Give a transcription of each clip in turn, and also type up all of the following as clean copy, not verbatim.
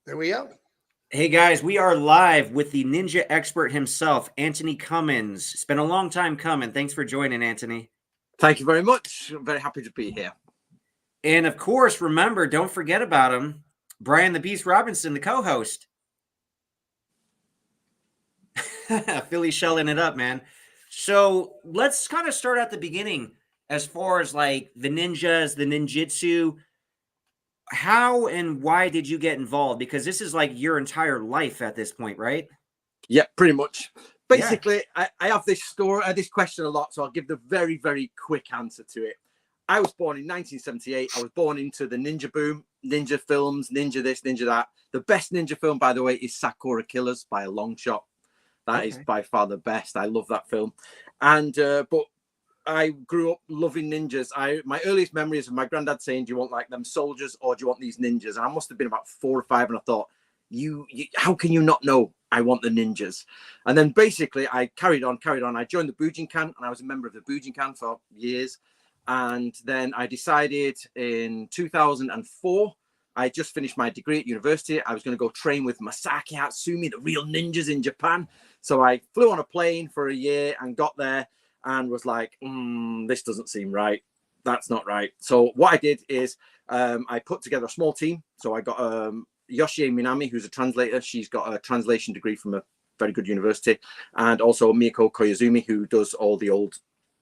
There we go. Hey guys, we are live with the ninja expert himself, Anthony Cummins. It's been a long time coming. Thanks for joining, Anthony. Thank you very much. I'm very happy to be here. And of course, remember, don't forget about him, Brian the Beast Robinson, the co-host. Philly shelling it up, man. So let's kind of start at the beginning as far as like the ninjas, the ninjutsu. How and why did you get involved? Because this is like your entire life at this point, right? Yeah, pretty much. Basically, yeah. I have this story, this question a lot, so I'll give the very, very quick answer to it. I was born in 1978. I was born into the ninja boom, ninja films, ninja this, ninja that. The best ninja film, by the way, is Sakura Killers by a long shot. That is by far the best. I love that film. And but I grew up loving ninjas. My earliest memories of my granddad saying, "Do you want like them soldiers or do you want these ninjas?" And I must have been about 4 or 5, and I thought, "You how can you not know? I want the ninjas." And then basically I carried on. I joined the Bujinkan, and I was a member of the Bujinkan for years. And then I decided in 2004, I just finished my degree at university. I was going to go train with Masaki Hatsumi, the real ninjas in Japan. So I flew on a plane for a year and got there and was like, this doesn't seem right. That's not right. So what I did is I put together a small team. So I got Yoshie Minami, who's a translator. She's got a translation degree from a very good university. And also Miyako Koyazumi, who does all the old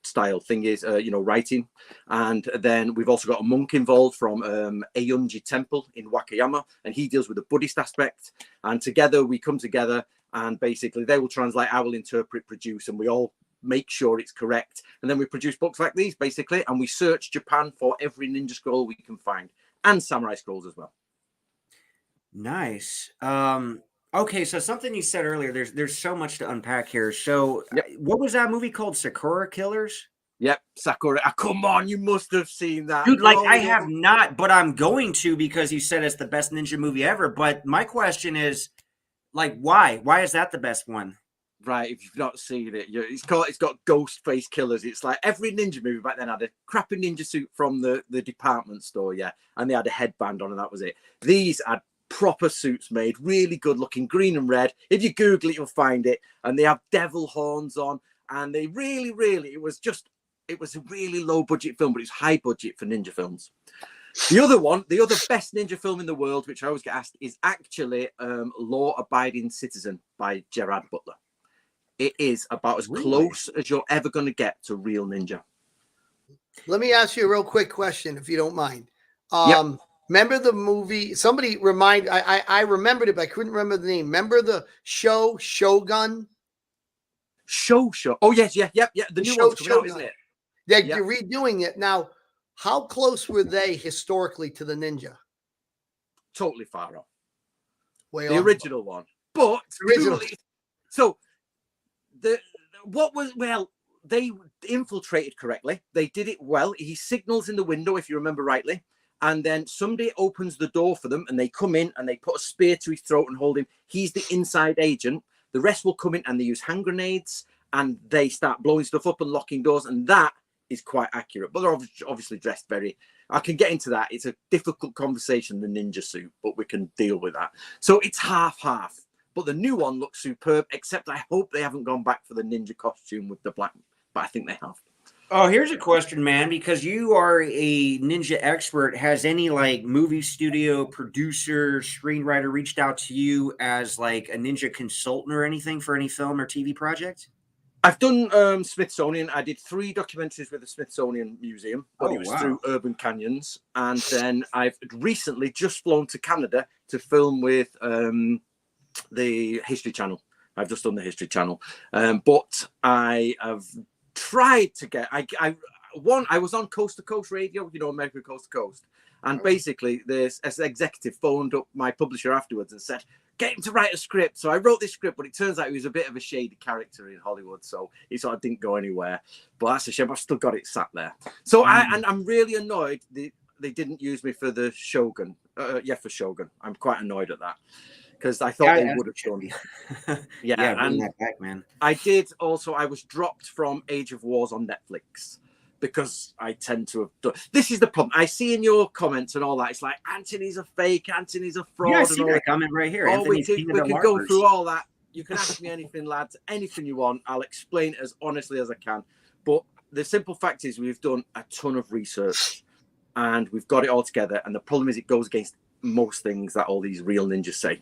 style thingies, writing. And then we've also got a monk involved from Eunji Temple in Wakayama, and he deals with the Buddhist aspect. And together we come together, and basically they will translate, I will interpret, produce, and we all make sure it's correct. And then we produce books like these, basically, and we search Japan for every ninja scroll we can find, and samurai scrolls as well. Nice. Okay, so something you said earlier, there's so much to unpack here. So What was that movie called? Sakura Killers? Yep, Sakura. Come on, you must have seen that. Dude, like I have not, but I'm going to because you said it's the best ninja movie ever. But my question is, like, why? Why is that the best one? Right, if you've not seen it, it's got ghost face killers. It's like every ninja movie back then had a crappy ninja suit from the department store, and they had a headband on, and that was it. These had proper suits made, really good looking, green and red. If you Google it, you'll find it. And they have devil horns on, and they really, it was a really low budget film, but it's high budget for ninja films. The other best ninja film in the world, which I always get asked, is actually Law Abiding Citizen by Gerard Butler. It is about as close as you're ever going to get to real ninja. Let me ask you a real quick question, if you don't mind. Yep. Remember the movie? Somebody I remembered it, but I couldn't remember the name. Remember the show Shogun? Show. Oh yes, yep. The new one's coming out, isn't it? Yeah, you're redoing it now. How close were they historically to the ninja? Totally far off. Way the off. Original one, but so they infiltrated correctly. They did it well. He signals in the window, if you remember rightly. And then somebody opens the door for them, and they come in and they put a spear to his throat and hold him. He's the inside agent. The rest will come in and they use hand grenades, and they start blowing stuff up and locking doors. And that is quite accurate. But they're obviously dressed very... I can get into that. It's a difficult conversation, the ninja suit, but we can deal with that. So it's half-half. But the new one looks superb, except I hope they haven't gone back for the ninja costume with the black. But I think they have. Oh, here's a question, man, because you are a ninja expert. Has any like movie studio producer, screenwriter reached out to you as like a ninja consultant or anything for any film or TV project? I've done Smithsonian. I did 3 documentaries with the Smithsonian Museum, but it was through Urban Canyons. And then I've recently just flown to Canada to film with the History Channel. I've just done the History Channel. But I have tried to get I was on Coast to Coast Radio, America Coast to Coast, and basically this executive phoned up my publisher afterwards and said, get him to write a script. So I wrote this script, but it turns out he was a bit of a shady character in Hollywood, so it sort of didn't go anywhere. But that's a shame. I've still got it sat there. So I'm really annoyed they didn't use me for the Shogun. For Shogun. I'm quite annoyed at that, because I thought they would have done. Bring that back, man. I was dropped from Age of Wars on Netflix because I tend to have done. This is the problem. I see in your comments and all that. It's like Anthony's a fake, Anthony's a fraud. Yeah, I and see all that comment right here. Oh, Anthony's we king can of the go markers. through all that. You can ask me anything, lads, anything you want. I'll explain it as honestly as I can. But the simple fact is we've done a ton of research and we've got it all together. And the problem is it goes against most things that all these real ninjas say.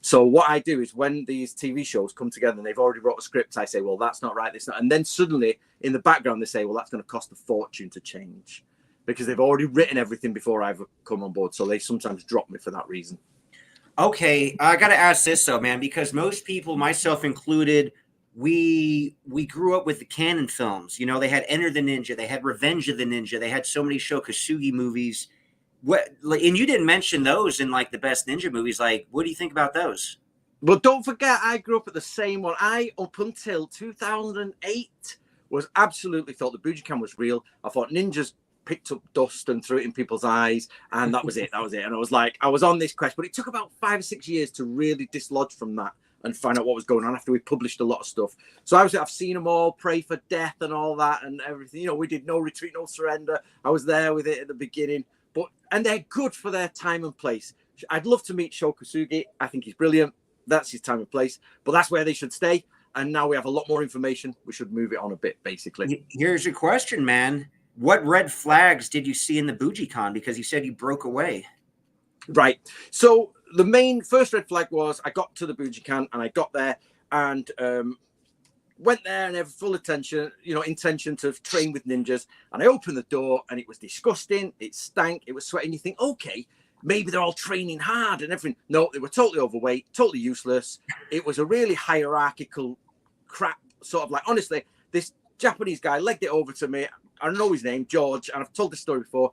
So what I do is when these TV shows come together and they've already wrote a script, I say, well, that's not right. This not. And then suddenly in the background, they say, well, that's going to cost a fortune to change because they've already written everything before I've come on board. So they sometimes drop me for that reason. Okay, I got to ask this though, man, because most people, myself included, we grew up with the canon films. You know, they had Enter the Ninja, they had Revenge of the Ninja, they had so many Shokasugi movies. What, and you didn't mention those in like the best ninja movies. Like, what do you think about those? Well, don't forget, I grew up at the same one. I, up until 2008, was absolutely thought the Budokan was real. I thought ninjas picked up dust and threw it in people's eyes, and that was it. That was it. And I was like, I was on this quest, but it took about 5 or 6 years to really dislodge from that and find out what was going on after we published a lot of stuff. So obviously I've seen them all, Pray for Death and all that and everything. You know, we did No Retreat, No Surrender. I was there with it at the beginning. And they're good for their time and place. I'd love to meet Shokasugi. I think he's brilliant. That's his time and place. But that's where they should stay. And now we have a lot more information. We should move it on a bit, basically. Here's your question, man. What red flags did you see in the Budokan? Because you said you broke away. Right. So the main first red flag was I got to the Budokan and I got there and went there and had full attention, intention to train with ninjas. And I opened the door and it was disgusting. It stank. It was sweating. You think, okay, maybe they're all training hard and everything. No, they were totally overweight, totally useless. It was a really hierarchical crap, sort of like, honestly, this Japanese guy legged it over to me. I know his name, George, and I've told this story before.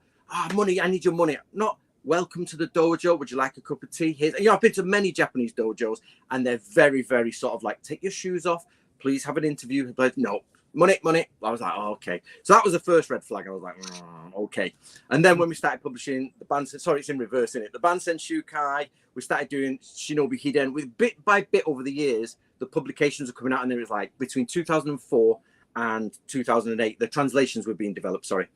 Money, I need your money. Not welcome to the dojo. Would you like a cup of tea? Here's, I've been to many Japanese dojos and they're very, very sort of like, take your shoes off. Please have an interview. But no, money. I was like, oh, okay. So that was the first red flag. I was like, okay. And then when we started publishing the Bansen, sorry, it's in reverse, isn't it? The Bansen Shukai, we started doing Shinobi Hiden. With bit by bit over the years, the publications are coming out, and there was like between 2004 and 2008, the translations were being developed. Sorry,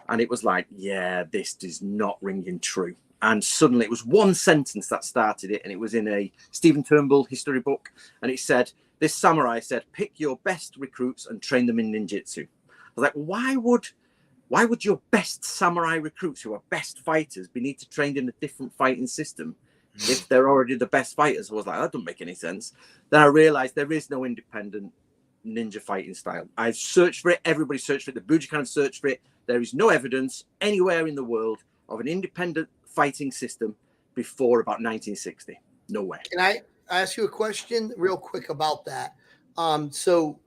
and it was like, yeah, this is not ringing true. And suddenly, it was one sentence that started it, and it was in a Stephen Turnbull history book, and it said. This samurai said, pick your best recruits and train them in ninjutsu. I was like, why would your best samurai recruits who are best fighters be need to train in a different fighting system if they're already the best fighters? I was like, that doesn't make any sense. Then I realized there is no independent ninja fighting style. I've searched for it. Everybody searched for it. The Budokan have searched for it. There is no evidence anywhere in the world of an independent fighting system before about 1960. Nowhere. Can I ask you a question real quick about that? So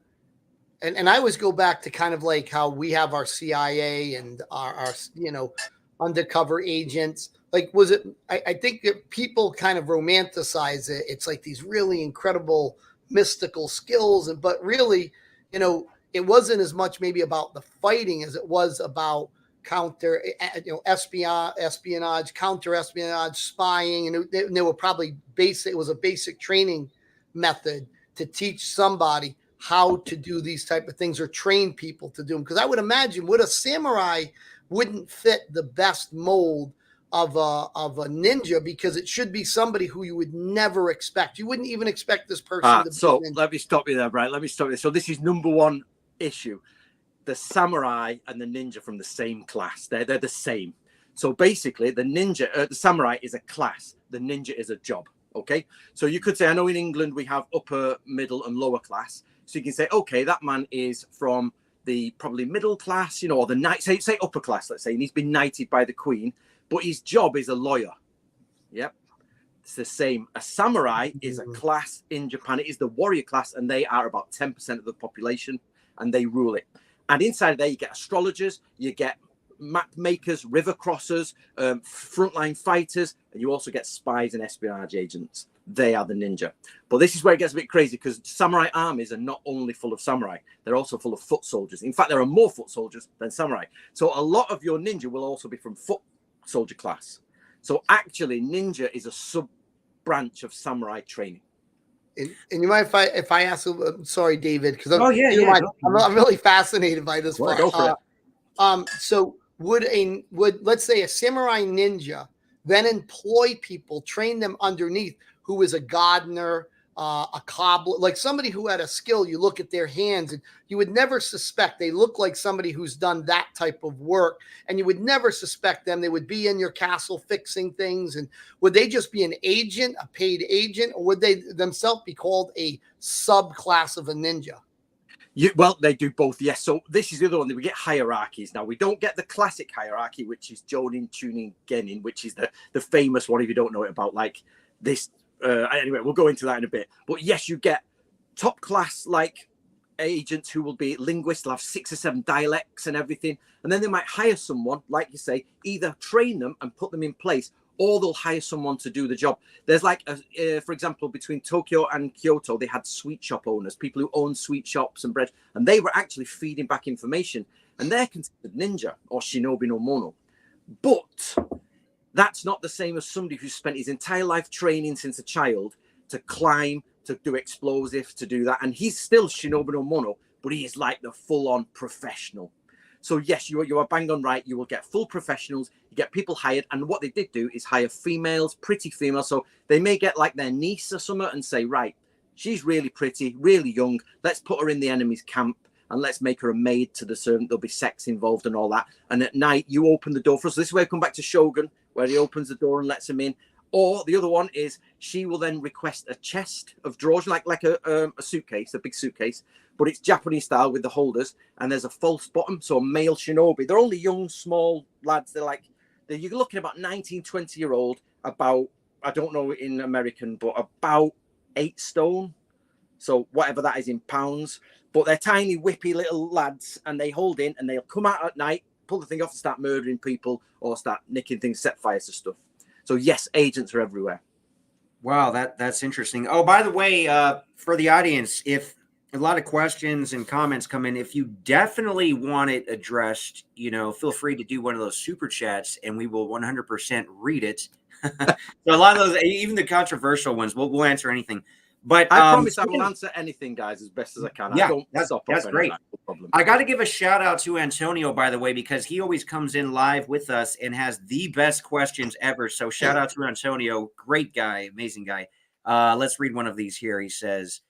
I always go back to kind of like how we have our CIA and our undercover agents. Like, was it, I think that people kind of romanticize it. It's like these really incredible mystical skills, but really, it wasn't as much maybe about the fighting as it was about counter, espionage, counter espionage, spying, and they were probably basic. It was a basic training method to teach somebody how to do these type of things or train people to do them. Because I would imagine, would a samurai wouldn't fit the best mold of a ninja, because it should be somebody who you would never expect. You wouldn't even expect this person to. So let me stop you there, Brian. Let me stop you. So this is number one issue. The samurai and the ninja from the same class. They're the same. So basically, the samurai is a class. The ninja is a job. Okay. So you could say, I know in England we have upper, middle, and lower class. So you can say, okay, that man is from the probably middle class, or the knight. Say upper class. Let's say, and he's been knighted by the queen, but his job is a lawyer. Yep. It's the same. A samurai is a class in Japan. It is the warrior class, and they are about 10% of the population, and they rule it. And inside of there, you get astrologers, you get map makers, river crossers, frontline fighters, and you also get spies and espionage agents. They are the ninja. But this is where it gets a bit crazy, because samurai armies are not only full of samurai, they're also full of foot soldiers. In fact, there are more foot soldiers than samurai. So a lot of your ninja will also be from foot soldier class. So actually, ninja is a sub-branch of samurai training. And you mind if I ask? Sorry, David, because I'm really fascinated by this part. So would let's say a samurai ninja then employ people, train them underneath, who is a gardener, a cobbler, like somebody who had a skill. You look at their hands and you would never suspect they look like somebody who's done that type of work, and you would never suspect them. They would be in your castle fixing things. And would they just be an agent, a paid agent, or would they themselves be called a subclass of a ninja? Well, they do both, yes. So this is the other one. We get hierarchies. Now, we don't get the classic hierarchy, which is Jonin, Chunin, Genin, which is the famous one, if you don't know it, about like this. Anyway, we'll go into that in a bit. But yes, you get top class like agents who will be linguists. They'll have 6 or 7 dialects and everything. And then they might hire someone, like you say, either train them and put them in place, or they'll hire someone to do the job. There's like, for example, between Tokyo and Kyoto, they had sweet shop owners, people who owned sweet shops and bread, and they were actually feeding back information, and they're considered ninja or shinobi no mono. But that's not the same as somebody who's spent his entire life training since a child to climb, to do explosives, to do that. And he's still shinobi no mono, but he is like the full-on professional. So yes, you are bang on right. You will get full professionals. You get people hired. And what they did do is hire females, pretty females. So they may get like their niece or something and say, right, she's really pretty, really young. Let's put her in the enemy's camp and let's make her a maid to the servant. There'll be sex involved and all that. And at night, you open the door for us. So this is where I come back to Shogun, where he opens the door and lets him in. Or the other one is she will then request a chest of drawers, like a suitcase, a big suitcase, but it's Japanese style with the holders, and there's a false bottom, so a male shinobi. They're only young, small lads. You're looking about 19, 20-year-old, about, I don't know in American, but about 8 stone. So whatever that is in pounds. But they're tiny, whippy little lads, and they hold in, and they'll come out at night, pull the thing off and start murdering people or start nicking things, set fire to stuff. So yes, agents are everywhere. Wow, that's interesting. Oh, by the way, for the audience, if a lot of questions and comments come in, if you definitely want it addressed, feel free to do one of those super chats, and we will 100% read it. So a lot of those, even the controversial ones, we'll answer anything. But I promise I will answer anything, guys, as best as I can. Yeah, I don't that's great. No problem. I got to give a shout out to Antonio, by the way, because he always comes in live with us and has the best questions ever. So shout out to Antonio. Great guy, amazing guy. Let's read one of these here. He says,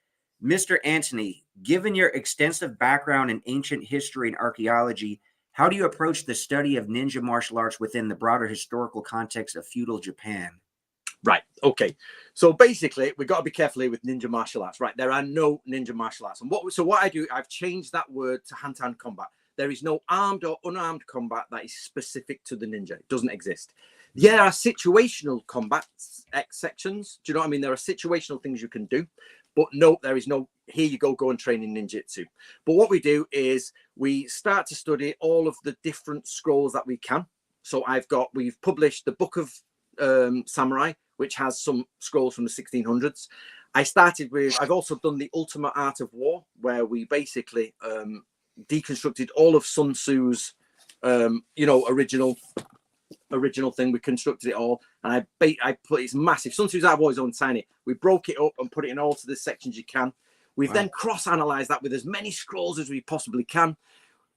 Mr. Anthony, given your extensive background in ancient history and archaeology, how do you approach the study of ninja martial arts within the broader historical context of feudal Japan? Right. Okay. So basically, we've got to be careful here with ninja martial arts. Right. There are no ninja martial arts. And what I do, I've changed that word to hand-to-hand combat. There is no armed or unarmed combat that is specific to the ninja. It doesn't exist. Yeah, there are situational combat sections. Do you know what I mean? There are situational things you can do. But no, there is no, here you go and train in ninjutsu. But what we do is we start to study all of the different scrolls that we can. So we've published the Book of Samurai, which has some scrolls from the 1600s. I've also done the Ultimate Art of War, where we basically deconstructed all of Sun Tzu's, original thing. We constructed it all, and I put it's massive. Sun Tzu's Art of War is on tiny. We broke it up and put it in all to the sections you can. We've then cross-analyzed that with as many scrolls as we possibly can.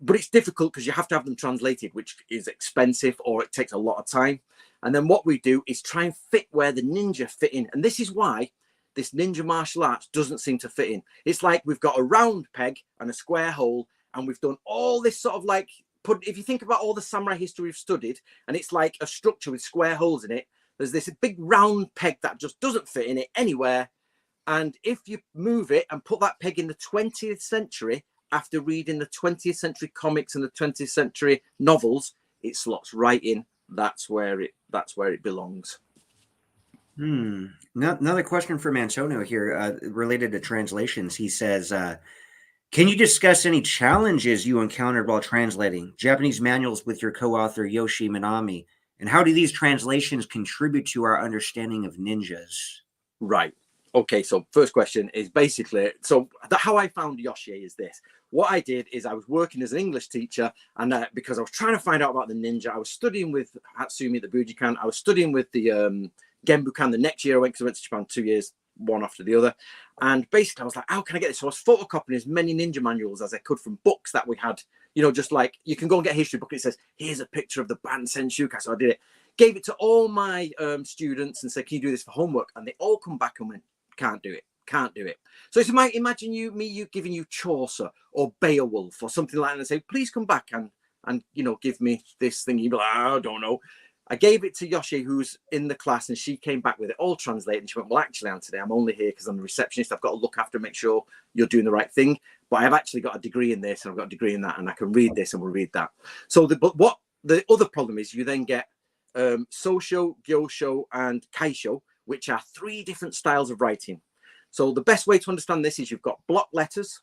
But it's difficult because you have to have them translated, which is expensive or it takes a lot of time. And then what we do is try and fit where the ninja fit in. And this is why this ninja martial arts doesn't seem to fit in. It's like we've got a round peg and a square hole, and we've done all this sort of like, if you think about all the samurai history we've studied, and it's like a structure with square holes in it, there's this big round peg that just doesn't fit in it anywhere. And if you move it and put that peg in the 20th century, after reading the 20th century comics and the 20th century novels, it slots right in. That's where it belongs. Another question from Antonio here, related to translations. He says, can you discuss any challenges you encountered while translating Japanese manuals with your co-author Yoshi Minami? And how do these translations contribute to our understanding of ninjas? Right. Okay, so first question is basically, how I found Yoshi is this. What I did is I was working as an English teacher, and because I was trying to find out about the ninja, I was studying with Hatsumi, the Bujikan. I was studying with the Genbukan the next year. I went to Japan 2 years, one after the other. And basically I was like, how can I get this? So I was photocopying as many ninja manuals as I could from books that we had, You know, just like you can go and get a history book. It says, here's a picture of the band Senshukai. So I did it. Gave it to all my students and said, can you do this for homework? And they all come back and went, can't do it. Can't do it. So it's imagine you giving you Chaucer or Beowulf or something like that and say, please come back and give me this thing. You'd be like, I don't know. I gave it to Yoshi, who's in the class, and she came back with it all translated. And she went, well, actually, Anthony, I'm only here because I'm the receptionist. I've got to look after and make sure you're doing the right thing. But I've actually got a degree in this and I've got a degree in that, and I can read this and we'll read that. So what the other problem is, you then get Sosho, Gyosho, and Kaisho, which are 3 different styles of writing. So the best way to understand this is you've got block letters,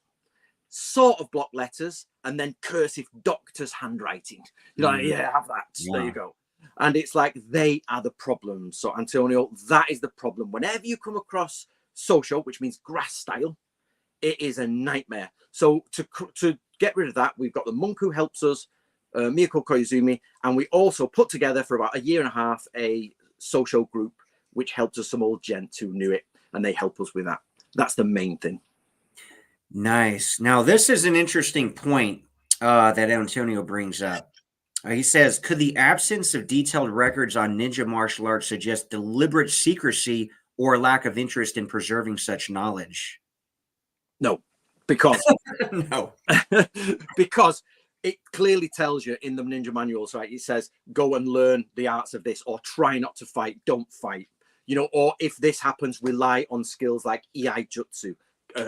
sort of block letters, and then cursive doctor's handwriting. You're like, yeah, have that. Yeah. There you go. And it's like, they are the problem. So Antonio, that is the problem. Whenever you come across Sosho, which means grass style, it is a nightmare. So to get rid of that, we've got the monk who helps us, Miyako Koizumi, and we also put together for about 1.5 years a Sosho group, which helped us some old gents who knew it, and they help us with that. That's the main thing. Nice. Now, this is an interesting point that Antonio brings up. He says, could the absence of detailed records on ninja martial arts suggest deliberate secrecy or lack of interest in preserving such knowledge? No, because no, because it clearly tells you in the ninja manuals, right? It says, go and learn the arts of this, or try not to fight, don't fight. You know, or if this happens, rely on skills like Iai Jutsu,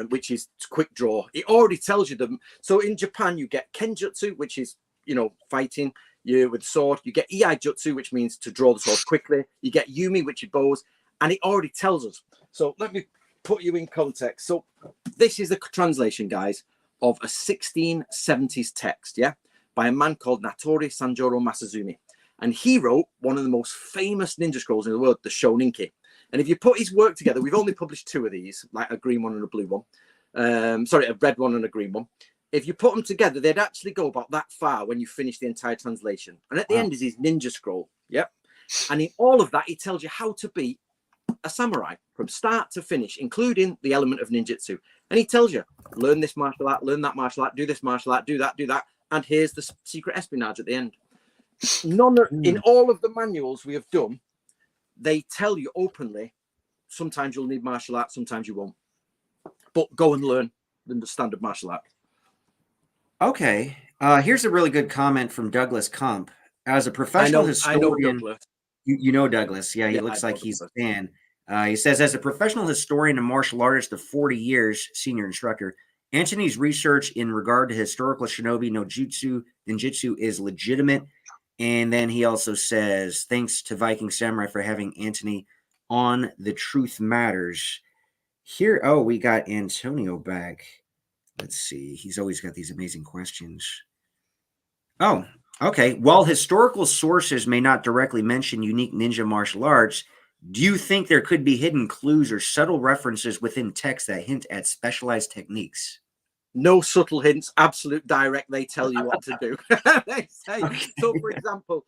which is quick draw. It already tells you them. So in Japan, you get Kenjutsu, which is, fighting you with sword. You get Iai Jutsu, which means to draw the sword quickly. You get Yumi, which is bows. And it already tells us. So let me put you in context. So this is the translation, guys, of a 1670s text, by a man called Natori Sanjuro Masazumi. And he wrote one of the most famous ninja scrolls in the world, the Shoninki. And if you put his work together, we've only published 2 of these, like a green one and a blue one. A red one and a green one. If you put them together, they'd actually go about that far when you finish the entire translation. And at the end is his ninja scroll. And in all of that, he tells you how to be a samurai from start to finish, including the element of ninjutsu. And he tells you, learn this martial art, learn that martial art, do this martial art, do that. And here's the secret espionage at the end. In all of the manuals we have done, they tell you openly, sometimes you'll need martial art, sometimes you won't. But go and learn the standard martial art. Okay. Here's a really good comment from Douglas Kump. As a professional historian, I know Douglas. You know Douglas. Yeah, he looks like he's a fan. He says, as a professional historian and martial artist of 40 years, senior instructor, Antony's research in regard to historical shinobi no jutsu, ninjutsu is legitimate. And then he also says, thanks to Viking Samurai for having Antony on The Truth Matters. Here, we got Antonio back. Let's see. He's always got these amazing questions. Oh, okay. While historical sources may not directly mention unique ninja martial arts, do you think there could be hidden clues or subtle references within text that hint at specialized techniques? No subtle hints, absolute direct. They tell you what to do. They say. Okay. So, for example,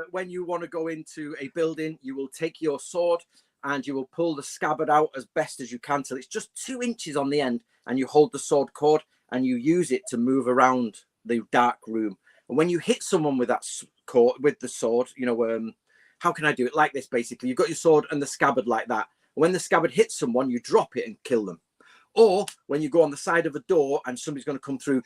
when you want to go into a building, you will take your sword and you will pull the scabbard out as best as you can till it's just 2 inches on the end, and you hold the sword cord and you use it to move around the dark room. And when you hit someone with that cord, with the sword, how can I do it? Like this, basically. You've got your sword and the scabbard like that. When the scabbard hits someone, you drop it and kill them. Or when you go on the side of a door and somebody's going to come through,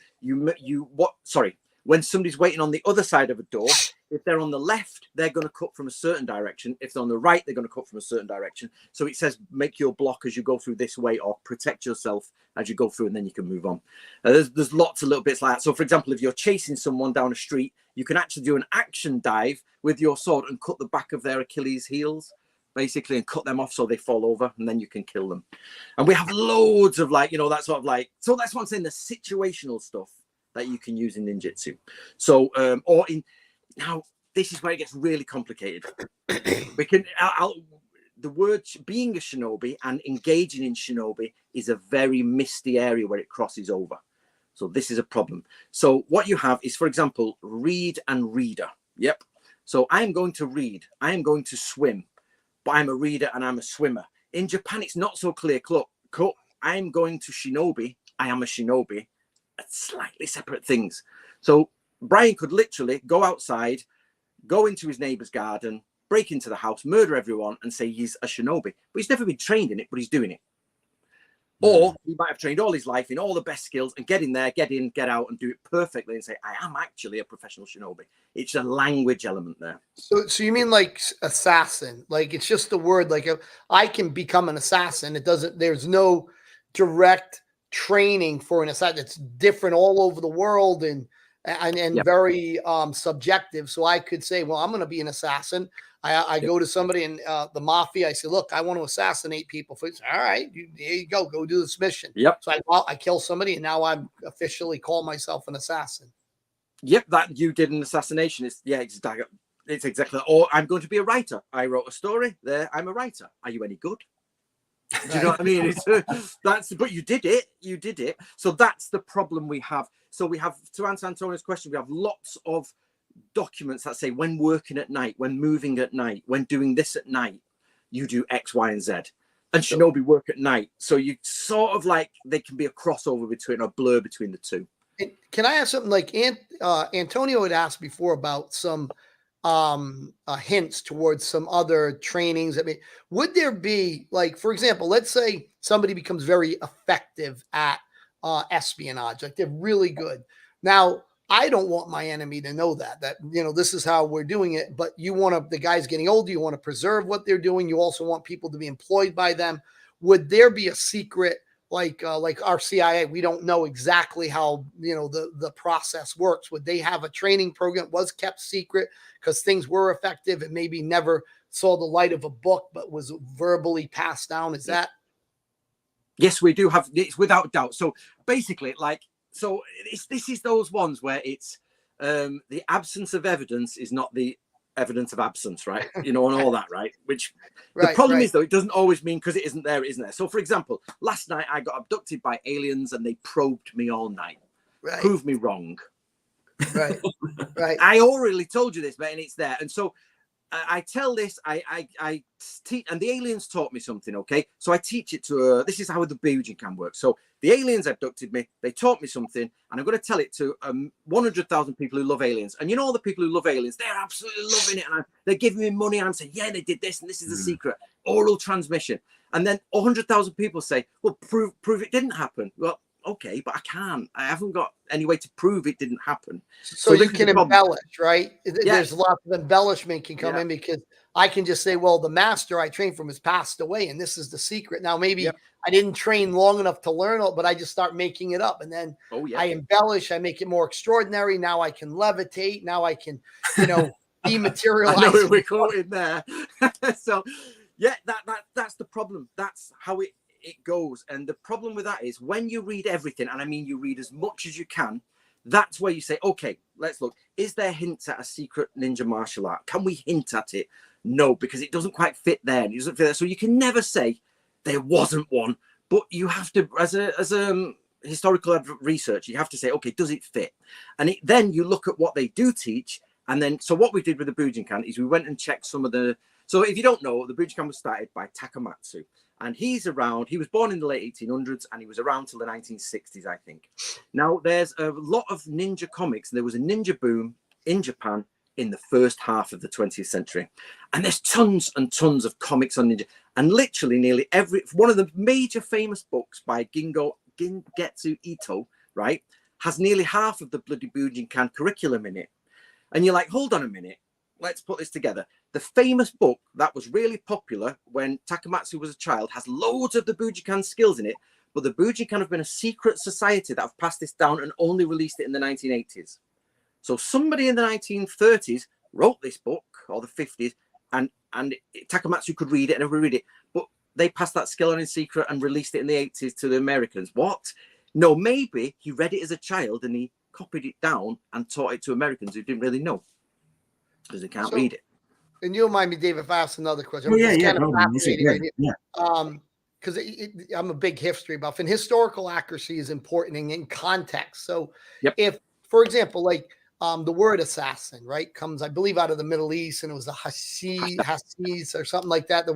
when somebody's waiting on the other side of a door, if they're on the left, they're going to cut from a certain direction. If they're on the right, they're going to cut from a certain direction. So it says, make your block as you go through this way, or protect yourself as you go through, and then you can move on. There's lots of little bits like that. So, for example, if you're chasing someone down a street, you can actually do an action dive with your sword and cut the back of their Achilles heels, basically, and cut them off so they fall over, and then you can kill them. And we have loads of that sort of so that's what I'm saying, the situational stuff that you can use in ninjutsu. So, now this is where it gets really complicated. The word being a shinobi and engaging in shinobi is a very misty area where it crosses over. So this is a problem. So what you have is, for example, read and reader. Yep. So I am going to read. I am going to swim. But I'm a reader and I'm a swimmer. In Japan, it's not so clear cut. I'm going to shinobi. I am a shinobi. slightly separate things. So Brian could literally go outside, go into his neighbor's garden, break into the house, murder everyone, and say he's a shinobi. But he's never been trained in it, but he's doing it. Or he might have trained all his life in all the best skills and get in there, get in, get out, and do it perfectly and say, I am actually a professional shinobi. It's a language element there. So you mean like assassin? Like it's just the word, like I can become an assassin. It doesn't, there's no direct training for an assassin. It's different all over the world and very subjective. So I could say, well, I'm going to be an assassin. I go to somebody in the mafia. I say, look, I want to assassinate people. Say, all right, there you go. Go do this mission. Yep. So I kill somebody, and now I'm officially call myself an assassin. Yep, that you did an assassination. It's exactly. Or I'm going to be a writer. I wrote a story. There, I'm a writer. Are you any good? Do you know what I mean? But you did it. You did it. So that's the problem we have. So we have, to answer Antonio's question, we have lots of documents that say when working at night, when moving at night, when doing this at night, you do X, Y, and Z. And shinobi work at night. So you sort of like, they can be a crossover between, a blur between the two. Can I ask something? Like Antonio had asked before about some hints towards some other trainings. I mean, would there be, like, for example, let's say somebody becomes very effective at espionage, like they're really good. Now, I don't want my enemy to know that, this is how we're doing it. But the guy's getting older. You want to preserve what they're doing. You also want people to be employed by them. Would there be a secret, like our CIA? We don't know exactly how, the process works. Would they have a training program that was kept secret because things were effective and maybe never saw the light of a book, but was verbally passed down? Is that? Yes, we do have. It's without doubt. So basically, this is those ones where it's the absence of evidence is not the evidence of absence, right? And all that, right? Which the problem is, though, it doesn't always mean because it isn't there, it isn't there. So, for example, last night I got abducted by aliens and they probed me all night. Right. Prove me wrong. Right. I already told you this, mate, and it's there. And so I tell this, I teach, and the aliens taught me something, okay? So I teach it to this is how the Bujinkan works. So the aliens abducted me, they taught me something, and I'm going to tell it to 100,000 people who love aliens. And all the people who love aliens, they're absolutely loving it. And they're giving me money, and I'm saying, yeah, they did this, and this is the secret. Oral transmission. And then 100,000 people say, well, prove it didn't happen. Well, okay, but I can't. I haven't got any way to prove it didn't happen. So you can embellish, right? There's lots of embellishment can come in, because I can just say, well, the master I trained from has passed away, and this is the secret. Now, maybe I didn't train long enough to learn it, but I just start making it up. And then I embellish, I make it more extraordinary. Now I can levitate. Now I can, dematerialize. I know we're caught in there. So, that's the problem. That's how it goes. And the problem with that is when you read everything, and I mean you read as much as you can, that's where you say, okay, let's look. Is there hints at a secret ninja martial art? Can we hint at it? No, because it doesn't quite fit there. It doesn't fit there. So you can never say there wasn't one, but you have to, as a historical research, you have to say, okay, does it fit? And then you look at what they do teach. And then, so what we did with the Bujinkan is we went and checked some of the, so if you don't know, the Bujinkan was started by Takamatsu. And he was born in the late 1800s, and he was around till the 1960s, I think. Now, there's a lot of ninja comics. There was a ninja boom in Japan in the first half of the 20th century. And there's tons and tons of comics on ninja. And literally nearly one of the major famous books by Gingetsu Ito, right, has nearly half of the bloody Bujinkan curriculum in it. And you're like, hold on a minute. Let's put this together. The famous book that was really popular when Takamatsu was a child has loads of the Bujinkan skills in it, but the Bujinkan have been a secret society that have passed this down and only released it in the 1980s. So somebody in the 1930s wrote this book, or the 50s, and Takamatsu could read it and everybody read it, but they passed that skill on in secret and released it in the 80s to the Americans. What? No, maybe he read it as a child and he copied it down and taught it to Americans who didn't really know, because they can't read it. And you'll mind me, Dave, if I ask another question. Because I'm a big history buff, and historical accuracy is important in context. So if, for example, like the word assassin, right, comes, I believe, out of the Middle East, and it was a Hasis or something like that,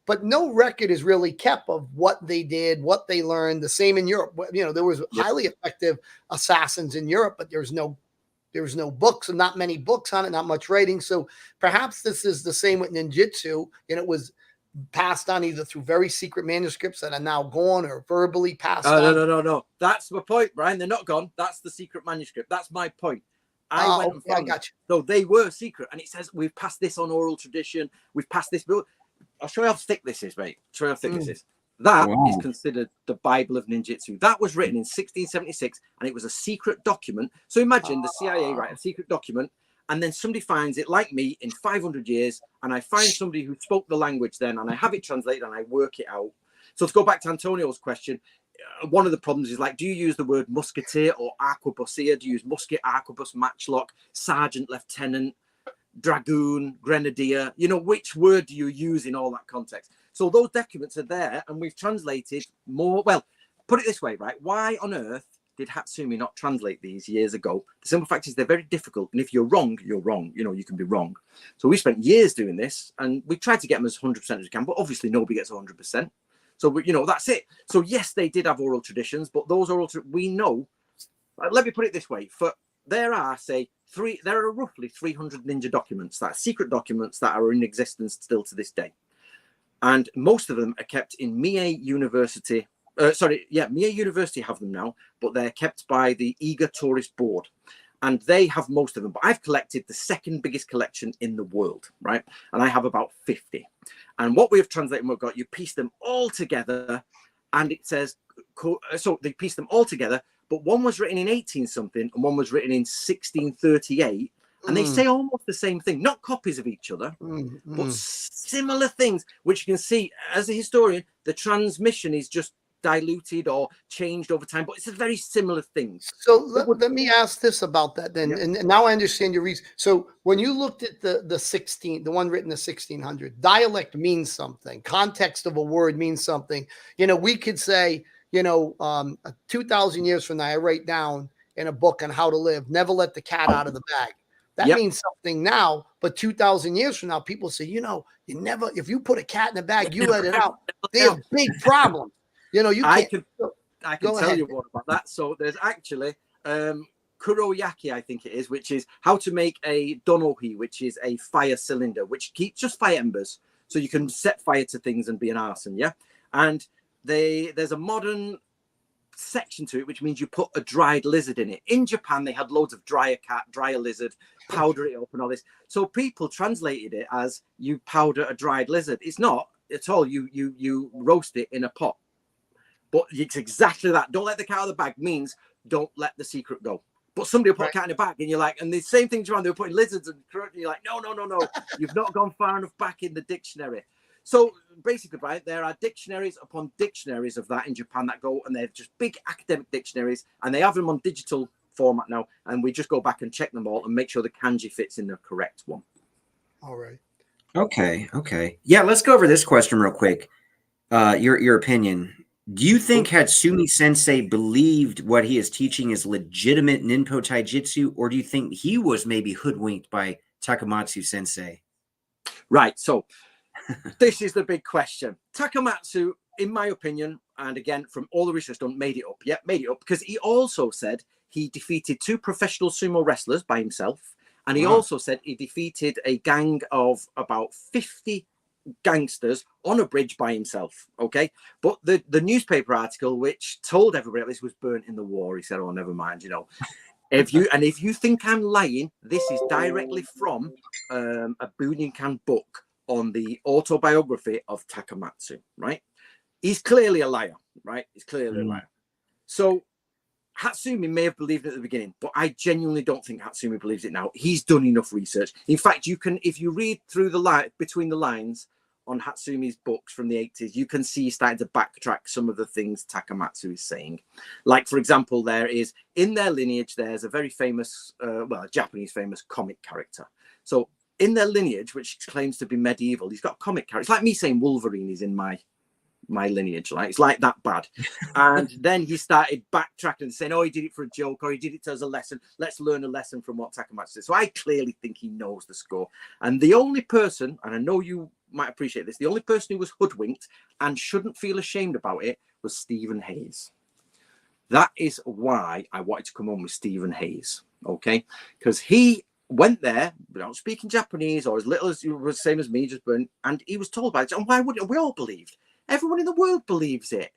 but no record is really kept of what they did, what they learned. The same in Europe. You know, there was highly effective assassins in Europe, but there was no books and not many books on it, not much writing. So perhaps this is the same with ninjutsu, and it was passed on either through very secret manuscripts that are now gone or verbally passed on. No. That's my point, Brian. They're not gone. That's the secret manuscript. That's my point. I got you. So they were secret, and it says we've passed this on oral tradition. We've passed this. I'll show you how thick this is, mate. Show you how thick this is. That is considered the Bible of ninjutsu. That was written in 1676, and it was a secret document. So imagine the CIA write a secret document, and then somebody finds it, like me, in 500 years, and I find somebody who spoke the language then, and I have it translated, and I work it out. So to go back to Antonio's question, one of the problems is, like, do you use the word musketeer or arquebusier? Do you use musket, arquebus, matchlock, sergeant, lieutenant, dragoon, grenadier? You know, which word do you use in all that context? So those documents are there, and we've translated more. Well, put it this way, right? Why on earth did Hatsumi not translate these years ago? The simple fact is they're very difficult, and if you're wrong, you're wrong. You know, you can be wrong. So we spent years doing this, and we tried to get them as 100% as we can, but obviously nobody gets 100%. So, you know, that's it. So yes, they did have oral traditions, but those oral, we know, let me put it this way, there are roughly 300 ninja documents, that are secret documents that are in existence still to this day. And most of them are kept in Mie University. Mie University have them now, but they're kept by the Eager Tourist Board. And they have most of them. But I've collected the second biggest collection in the world, right? And I have about 50. And what we have translated, we've got, you piece them all together, and it says, so they piece them all together, but one was written in 18 something, and one was written in 1638. And they say almost the same thing, not copies of each other, but similar things, which you can see as a historian, the transmission is just diluted or changed over time, but it's a very similar thing. So let me ask this about that then. And now I understand your reason. So when you looked at the one written in the 1600, dialect means something. Context of a word means something. You know, we could say, 2,000 years from now, I write down in a book on how to live, never let the cat out of the bag. That means something now, but 2,000 years from now, people say, if you put a cat in a bag, you let it out. They have big problems. You know, I can tell you more about that. So there's actually kuroyaki, I think it is, which is how to make a donohi, which is a fire cylinder, which keeps just fire embers. So you can set fire to things and be an arson, yeah? And there's a modern section to it, which means you put a dried lizard in it. In Japan, they had loads of dry a cat, dry a lizard, powder it up and all this. So people translated it as you powder a dried lizard. It's not at all. You roast it in a pot. But it's exactly that. Don't let the cat out of the bag means don't let the secret go. But somebody will put a cat in a bag, and you're like, and the same thing, Japan, they were putting lizards and you're like, no. You've not gone far enough back in the dictionary. So basically, right, there are dictionaries upon dictionaries of that in Japan that go, and they're just big academic dictionaries, and they have them on digital format now, and we just go back and check them all and make sure the kanji fits in the correct one. All right. Okay. Yeah, let's go over this question real quick. Your opinion. Do you think Hatsumi Sensei believed what he is teaching is legitimate Ninpo Taijutsu, or do you think he was maybe hoodwinked by Takamatsu Sensei? Right, so this is the big question. Takamatsu, in my opinion, and again, from all the research done, made it up. Yeah, made it up, because he also said he defeated 2 professional sumo wrestlers by himself, and he also said he defeated a gang of about 50 gangsters on a bridge by himself. Okay, but the newspaper article which told everybody this was burnt in the war. He said, "Oh, never mind. If you think I'm lying, this is directly from a Bunyan book on the autobiography of Takamatsu. Right? He's clearly a liar. Right? He's clearly a liar. So Hatsumi may have believed it at the beginning, but I genuinely don't think Hatsumi believes it now. He's done enough research. In fact, you can, if you read through between the lines on Hatsumi's books from the 80s, you can see he's starting to backtrack some of the things Takamatsu is saying. Like, for example, there is, in their lineage, there's a very famous, a Japanese famous comic character. So in their lineage, which claims to be medieval, he's got a comic character. It's like me saying Wolverine is in my lineage, like it's like that bad. And then he started backtracking and saying, oh, he did it for a joke, or he did it as a lesson. Let's learn a lesson from what Takamatsu said. So I clearly think he knows the score. And the only person, and I know you might appreciate this. The only person who was hoodwinked and shouldn't feel ashamed about it was Stephen Hayes. That is why I wanted to come on with Stephen Hayes, okay? Because he went there without speaking Japanese or as little as you were the same as me, just and he was told about it. And why wouldn't we all believed? Everyone in the world believes it.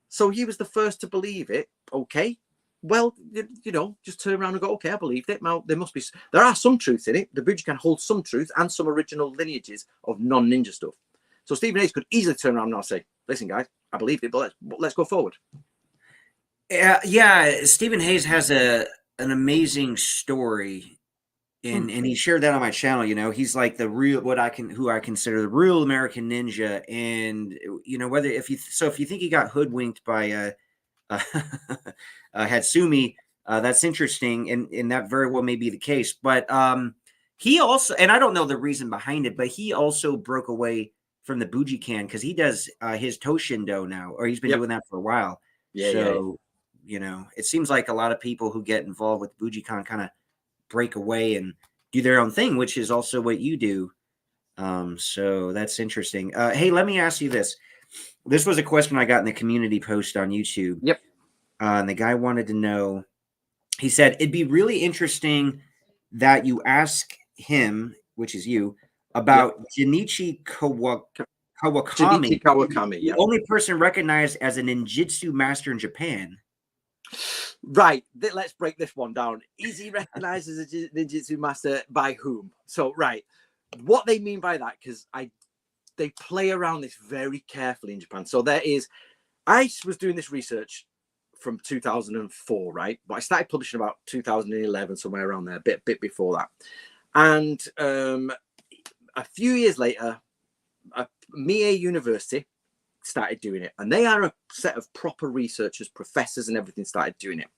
So he was the first to believe it, okay? Well, you know, just turn around and go, okay, I believed it. Now, there are some truth in it. The Budokan hold some truth and some original lineages of non-ninja stuff. So Stephen Hayes could easily turn around and say, listen, guys, I believed it, but let's go forward. Yeah, Stephen Hayes has an amazing story, and he shared that on my channel. You know, he's like the real who I consider the real American ninja. And you know, if you think he got hoodwinked by Hatsumi, that's interesting, and that very well may be the case. But he also, and I don't know the reason behind it, but he also broke away from the Budokan because he does his Toshindo now, or he's been doing that for a while. So. You know, it seems like a lot of people who get involved with Budokan kind of break away and do their own thing, which is also what you do. So that's interesting. Hey, let me ask you this. This was a question I got in the community post on YouTube. Yep. And the guy wanted to know, he said, it'd be really interesting that you ask him, which is you, about Junichi Kawakami. Junichi Kawakami, the only person recognized as a ninjutsu master in Japan. Right, let's break this one down. Is he recognized as a ninjutsu master by whom? So, right, what they mean by that, because they play around this very carefully in Japan. So I was doing this research from 2004, right? But I started publishing about 2011, somewhere around there, a bit before that. And a few years later, Mie University started doing it, and they are a set of proper researchers, professors and everything started doing it,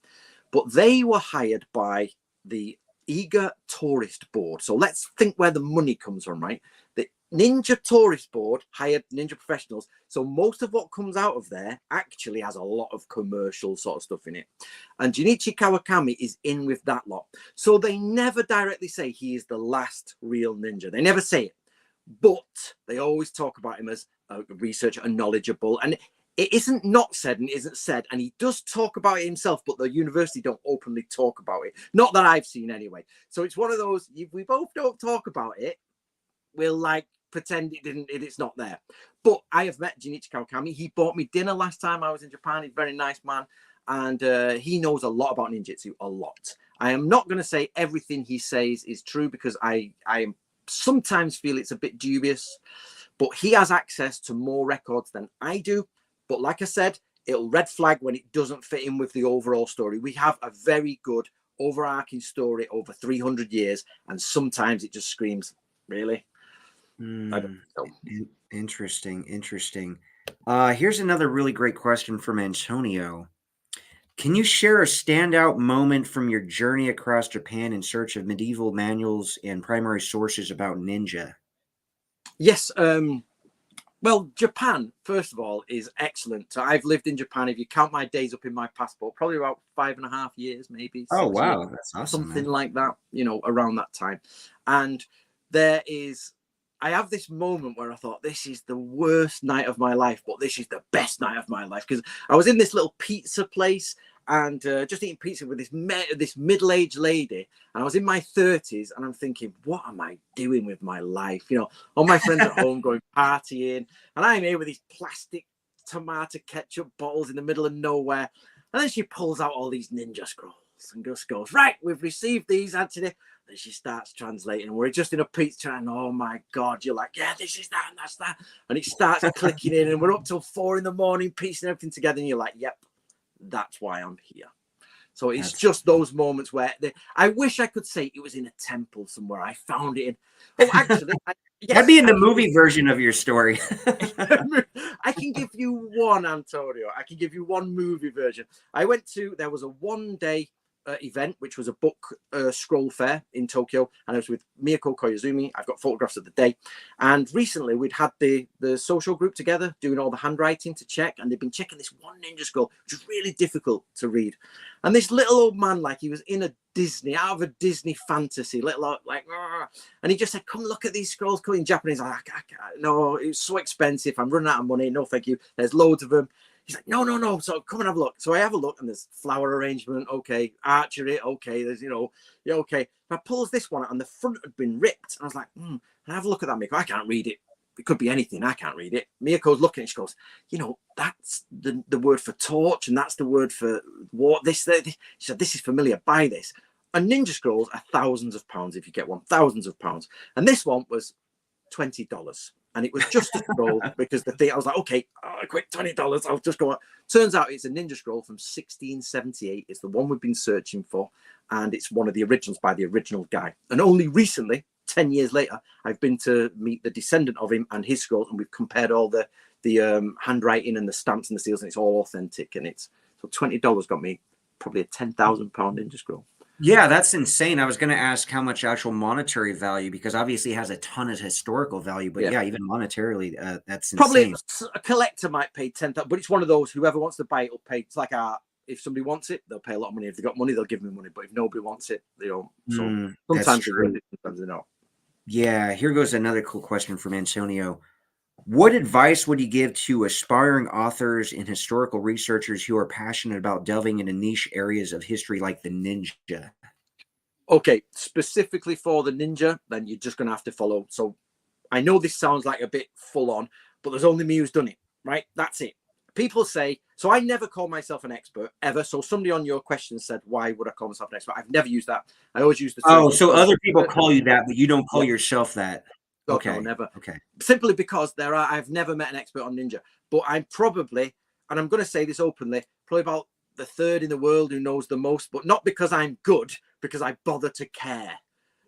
but they were hired by the Eager Tourist Board. So let's think where the money comes from, right? The Ninja Tourist Board hired ninja professionals, so most of what comes out of there actually has a lot of commercial sort of stuff in it, and Junichi Kawakami is in with that lot. So they never directly say he is the last real ninja, they never say it, but they always talk about him as a researcher and knowledgeable, and it isn't not said and isn't said, and he does talk about it himself, but the university don't openly talk about it, not that I've seen anyway. So it's one of those, if we both don't talk about it, we'll like pretend it's not there. But I have met Junichi Kawakami. He bought me dinner last time I was in Japan. He's a very nice man, and he knows a lot about ninjutsu, a lot. I am not going to say everything he says is true, because I sometimes feel it's a bit dubious, but he has access to more records than I do. But like I said, it'll red flag when it doesn't fit in with the overall story. We have a very good overarching story over 300 years, and sometimes it just screams, really? I don't know. Interesting. Here's another really great question from Antonio. Can you share a standout moment from your journey across Japan in search of medieval manuals and primary sources about ninja? Yes. Well, Japan, first of all, is excellent. So I've lived in Japan, if you count my days up in my passport, probably about 5.5 years, maybe. Oh, wow. Years, that's awesome. Something man. like that, around that time. And I have this moment where I thought, this is the worst night of my life, but this is the best night of my life. Because I was in this little pizza place and just eating pizza with this middle-aged lady, and I was in my 30s, and I'm thinking, what am I doing with my life? All my friends at home going partying, and I'm here with these plastic tomato ketchup bottles in the middle of nowhere. And then she pulls out all these ninja scrolls and just goes, right, we've received these, Anthony. Then she starts translating, and we're just in a pizza, and oh my God, you're like, yeah, this is that, and that's that. And it starts clicking in, and we're up till 4 a.m, piecing everything together, and you're like, yep, that's why I'm here. So it's just those moments where I wish I could say it was in a temple somewhere. I found it in. Oh, actually, that'd be in the movie version of your story. I can give you one, Antonio. I can give you one movie version. There was a one-day event, which was a book scroll fair in Tokyo, and I was with Miyako Koizumi. I've got photographs of the day, and recently we'd had the social group together doing all the handwriting to check, and they'd been checking this one ninja scroll, which was really difficult to read. And this little old man, like he was in a Disney, out of a Disney fantasy, little like, and he just said, "Come look at these scrolls, come in Japanese." I'm like, I can't, no, it's so expensive. I'm running out of money. No, thank you. There's loads of them. He's like, no. So come and have a look. So I have a look, and there's flower arrangement. Okay. Archery. Okay. There's, yeah, okay. And I pulls this one out, and the front had been ripped. And I was like, I have a look at that, Miyako. I can't read it. It could be anything. I can't read it. Miyako's looking, and she goes, that's the word for torch, and that's the word for what this. She said, this is familiar. Buy this. And ninja scrolls are thousands of pounds if you get one. Thousands of pounds. And this one was $20. And it was just a scroll because the thing, I was like, okay, quick, $20. I'll just go on. Turns out it's a ninja scroll from 1678. It's the one we've been searching for. And it's one of the originals by the original guy. And only recently, 10 years later, I've been to meet the descendant of him and his scrolls. And we've compared all the handwriting and the stamps and the seals. And it's all authentic. And it's so $20 got me probably a £10,000 ninja scroll. Yeah, that's insane. I was going to ask how much actual monetary value, because obviously it has a ton of historical value, but yeah even monetarily, that's probably insane. A collector might pay 10,000, but it's one of those, whoever wants to buy it will pay. It's like if somebody wants it, they'll pay a lot of money. If they've got money, they'll give me money. But if nobody wants it, they don't. So sometimes they don't. Yeah, here goes another cool question from Antonio. What advice would you give to aspiring authors and historical researchers who are passionate about delving into niche areas of history like the ninja? Okay, specifically for the ninja, then you're just going to have to follow. So I know this sounds like a bit full on, but there's only me who's done it, right? That's it. People say, so I never call myself an expert ever. So somebody on your question said, why would I call myself an expert? I've never used that. I always use the term. Oh, so other people call you that, but you don't call yourself that. Okay. No, never. Okay. Simply because I've never met an expert on ninja, but I'm probably, and I'm going to say this openly, probably about the third in the world who knows the most, but not because I'm good, because I bother to care.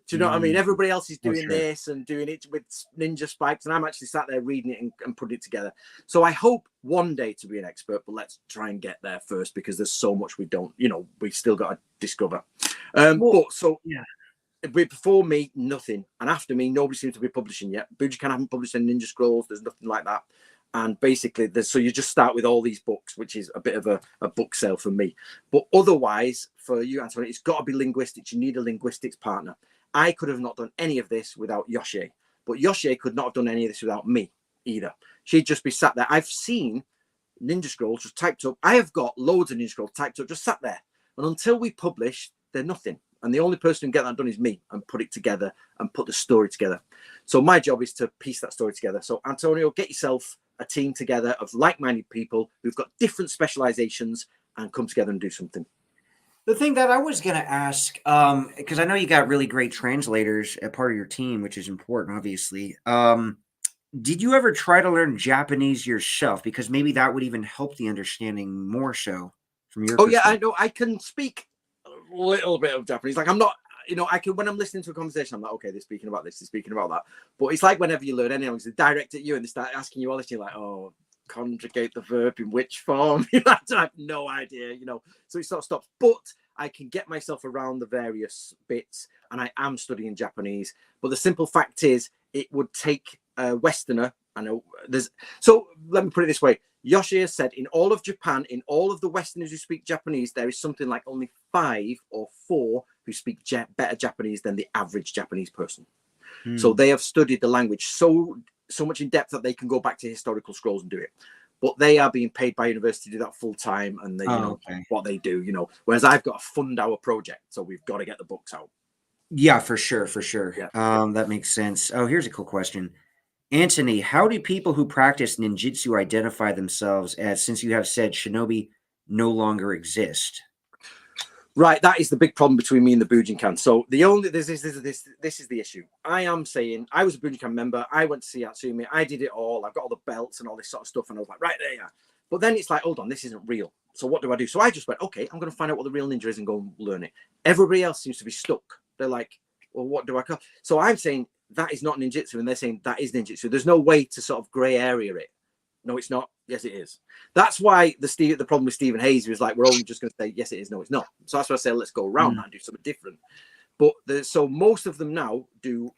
Do you know what I mean? Everybody else is doing this and doing it with ninja spikes, and I'm actually sat there reading it and putting it together. So I hope one day to be an expert, but let's try and get there first, because there's so much we don't, we still got to discover. Before me, nothing. And after me, nobody seems to be publishing yet. Bujikan haven't published any ninja scrolls. There's nothing like that. And basically, so you just start with all these books, which is a bit of a book sale for me. But otherwise, for you, Antonio, it's got to be linguistics. You need a linguistics partner. I could have not done any of this without Yoshi. But Yoshi could not have done any of this without me either. She'd just be sat there. I've seen ninja scrolls just typed up. I have got loads of ninja scrolls typed up, just sat there. And until we publish, they're nothing. And the only person who can get that done is me, and put it together and put the story together. So my job is to piece that story together. So Antonio, get yourself a team together of like-minded people who've got different specializations and come together and do something. The thing that I was going to ask, because I know you got really great translators at part of your team, which is important, obviously. Did you ever try to learn Japanese yourself? Because maybe that would even help the understanding more so from your perspective. Yeah, I know. I can speak a little bit of Japanese. Like, I'm not, I can, when I'm listening to a conversation, I'm like, okay, they're speaking about this, they're speaking about that. But it's like whenever you learn any language, they direct at you and they start asking you all this, you're like, oh, conjugate the verb in which form? I have no idea, so it sort of stops. But I can get myself around the various bits, and I am studying Japanese. But the simple fact is, it would take a Westerner. I know so let me put it this way. Yoshi has said in all of Japan, in all of the Westerners who speak Japanese, there is something like only 5 or 4 who speak better Japanese than the average Japanese person. So they have studied the language so much in depth that they can go back to historical scrolls and do it. But they are being paid by university to do that full time, and they, what they do, Whereas I've got to fund our project, so we've got to get the books out. Yeah, for sure. Yeah. That makes sense. Oh, here's a cool question. Anthony, how do people who practice ninjutsu identify themselves as, since you have said shinobi no longer exist? Right, that is the big problem between me and the Bujinkan. So this is the issue. I am saying I was a Bujinkan member. I went to see Atsumi. I did it all. I've got all the belts and all this sort of stuff. And I was like, right, there you are. But then it's like, hold on, this isn't real. So what do I do? So I just went, okay, I'm going to find out what the real ninja is and go and learn it. Everybody else seems to be stuck. They're like, well, what do I call? So I'm saying that is not ninjutsu, and they're saying that is ninjutsu. There's no way to sort of grey area it. No, it's not. Yes, it is. That's why the problem with Stephen Hayes was like, we're only just going to say, yes, it is, no, it's not. So that's why I say, let's go around that and do something different. But so most of them now do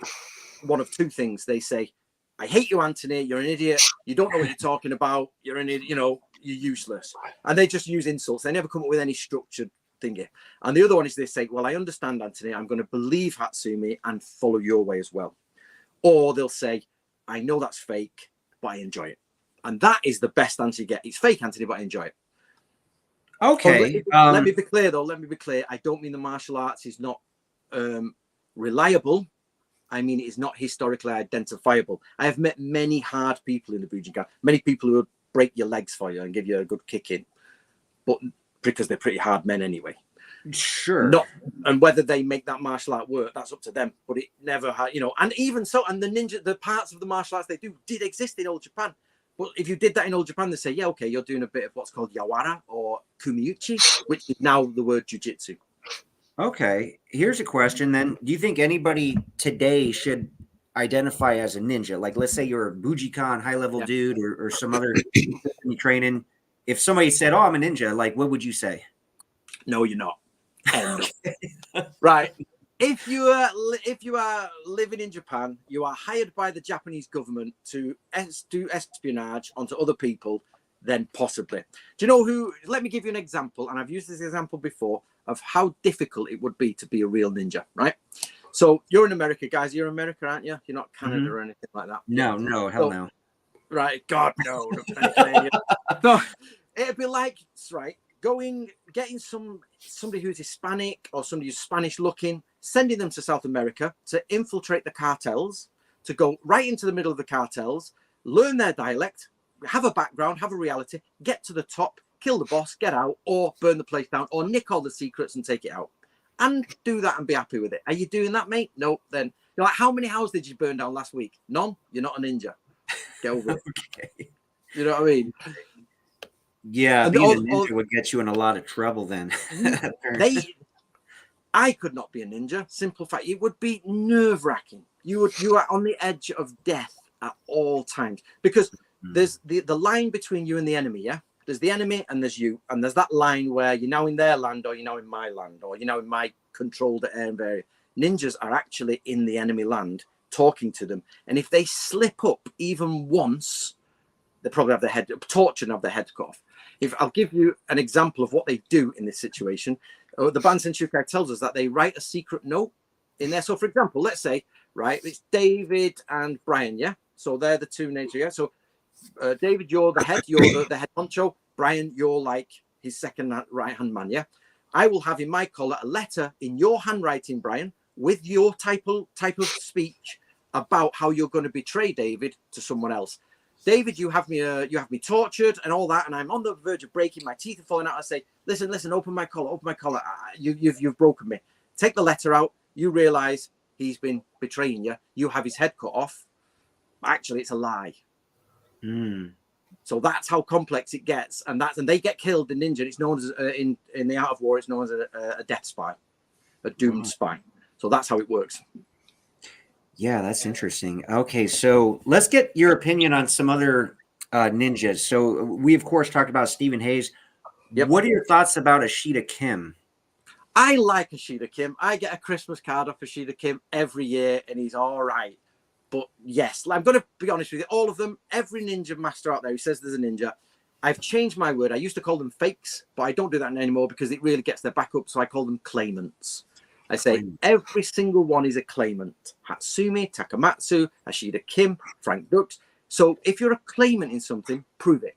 one of two things. They say, I hate you, Anthony. You're an idiot. You don't know what you're talking about. You're an idiot. You know, you're useless. And they just use insults. They never come up with any structured thingy. And the other one is they say, well, I understand, Anthony. I'm going to believe Hatsumi and follow your way as well. Or they'll say, I know that's fake, but I enjoy it. And that is the best answer you get. It's fake, Anthony, but I enjoy it. Okay. Let me be clear, though. Let me be clear. I don't mean the martial arts is not reliable. I mean, it is not historically identifiable. I have met many hard people in the Bujinkan, many people who would break your legs for you and give you a good kick in, but because they're pretty hard men anyway. Sure. And whether they make that martial art work, that's up to them. But it never had, you know, and even so, and the parts of the martial arts they do did exist in old Japan. But if you did that in old Japan, they say, yeah, okay, you're doing a bit of what's called yawara or kumiuchi, which is now the word jujitsu. Okay. Here's a question then. Do you think anybody today should identify as a ninja? Like, let's say you're a Bujikan high-level dude or some other training. If somebody said, oh, I'm a ninja, like, what would you say? No, you're not. Right. If you are living in Japan, you are hired by the Japanese government to do espionage onto other people, then possibly. Do you know who? Let me give you an example, and I've used this example before of how difficult it would be to be a real ninja, right? So you're in America, guys. You're in America, aren't you? You're not Canada or anything like that. No, hell no. Right, God, no. So it'd be like, right, getting somebody who's Hispanic or somebody who's Spanish looking, sending them to South America to infiltrate the cartels, to go right into the middle of the cartels, learn their dialect, have a background, have a reality, get to the top, kill the boss, get out, or burn the place down, or nick all the secrets and take it out. And do that and be happy with it. Are you doing that, mate? No. Then you're like, how many houses did you burn down last week? None. You're not a ninja. Get over it. Okay. You know what I mean? Yeah, and being a ninja would get you in a lot of trouble then. I could not be a ninja. Simple fact. It would be nerve-wracking. You are on the edge of death at all times because there's the line between you and the enemy, yeah? There's the enemy and there's you. And there's that line where you're now in their land or you're now in my land or you're now in my controlled area. Ninjas are actually in the enemy land talking to them. And if they slip up even once, they probably have their head tortured and have their head cut off. If I'll give you an example of what they do in this situation, the Bansen Shukai tells us that they write a secret note in there. So, for example, let's say, right, it's David and Brian, yeah? So they're the two ninjas, yeah? So David, you're the head, you're the head honcho. Brian, you're like his second right-hand man, yeah? I will have in my collar a letter in your handwriting, Brian, with your type of speech about how you're going to betray David to someone else. David, you have me tortured and all that, and I'm on the verge of breaking. My teeth are falling out. I say, listen, open my collar. You've broken me. Take the letter out. You realize he's been betraying you. You have his head cut off. Actually, it's a lie. So that's how complex it gets, and they get killed in ninja. It's known as in the art of war. It's known as a death spy, a doomed spy. So that's how it works. Yeah, that's interesting. Okay, so let's get your opinion on some other ninjas. So we, of course, talked about Stephen Hayes. Yep. What are your thoughts about Ashita Kim? I like Ashita Kim. I get a Christmas card off Ashita Kim every year, and he's all right. But yes, I'm going to be honest with you. All of them, every ninja master out there who says there's a ninja, I've changed my word. I used to call them fakes, but I don't do that anymore because it really gets their back up. So I call them claimants. I say every single one is a claimant. Hatsumi, Takamatsu, Ashita Kim, Frank Dux. So if you're a claimant in something, prove it.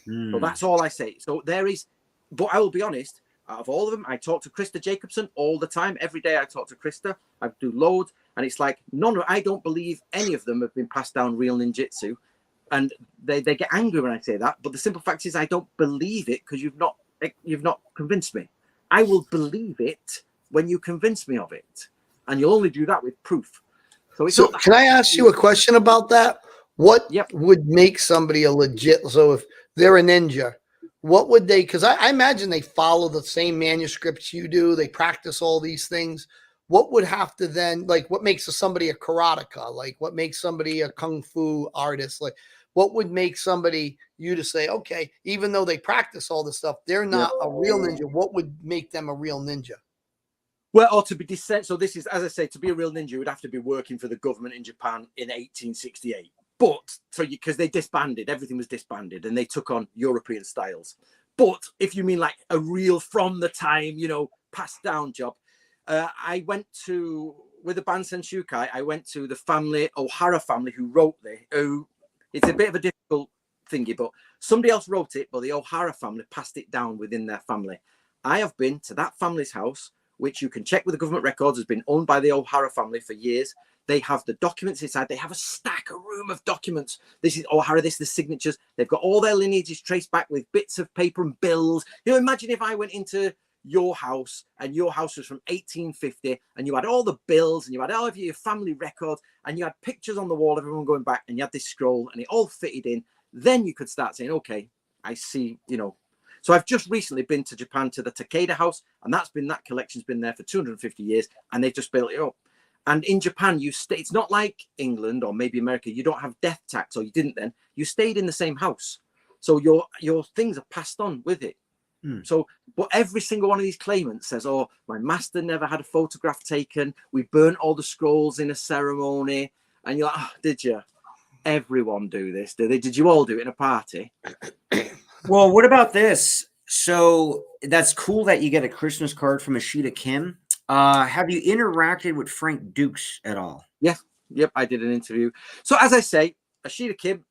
So that's all I say. So there is, but I will be honest, out of all of them, I talk to Krista Jacobson all the time. Every day I talk to Krista. I do loads. And it's like, I don't believe any of them have been passed down real ninjutsu. And they get angry when I say that. But the simple fact is I don't believe it because you've not convinced me. I will believe it when you convince me of it. And you'll only do that with proof. So can I ask you a question about that? What would make somebody a legit? So if they're a ninja, what would they, because I imagine they follow the same manuscripts you do. They practice all these things. What would have to then, like, what makes somebody a karateka? Like, what makes somebody a kung fu artist? Like, What would make somebody you to say, okay, even though they practice all this stuff, they're not a real ninja? What would make them a real ninja? Well, or to be descent. So this is, as I say, to be a real ninja, you would have to be working for the government in Japan in 1868. But so because they disbanded, everything was disbanded, and they took on European styles. But if you mean like a real from the time, passed down job, I went to with the band Senshukai. I went to the family, Ohara family, who wrote it's a bit of a difficult thingy, but somebody else wrote it, but the Ohara family passed it down within their family. I have been to that family's house, which you can check with the government records, has been owned by the Ohara family for years. They have the documents inside. They have a room of documents. This is Ohara, this is the signatures. They've got all their lineages traced back with bits of paper and bills. Imagine if I went into your house and your house was from 1850 and you had all the bills and you had all of your family records and you had pictures on the wall of everyone going back and you had this scroll and it all fitted in. Then you could start saying, okay, I see, So I've just recently been to Japan to the Takeda house, and that collection's been there for 250 years, and they've just built it up. And in Japan, it's not like England or maybe America. You don't have death tax, or you didn't then. You stayed in the same house, so your things are passed on with it. So, but every single one of these claimants says, "Oh, my master never had a photograph taken. We burnt all the scrolls in a ceremony." And you're like, "Oh, did you? Everyone do this? Did they? Did you all do it in a party?" Well, what about this? So that's cool that you get a Christmas card from Ashita Kim. Have you interacted with Frank Dukes at all? Yes. Yep, I did an interview. So as I say, Ashita Kim,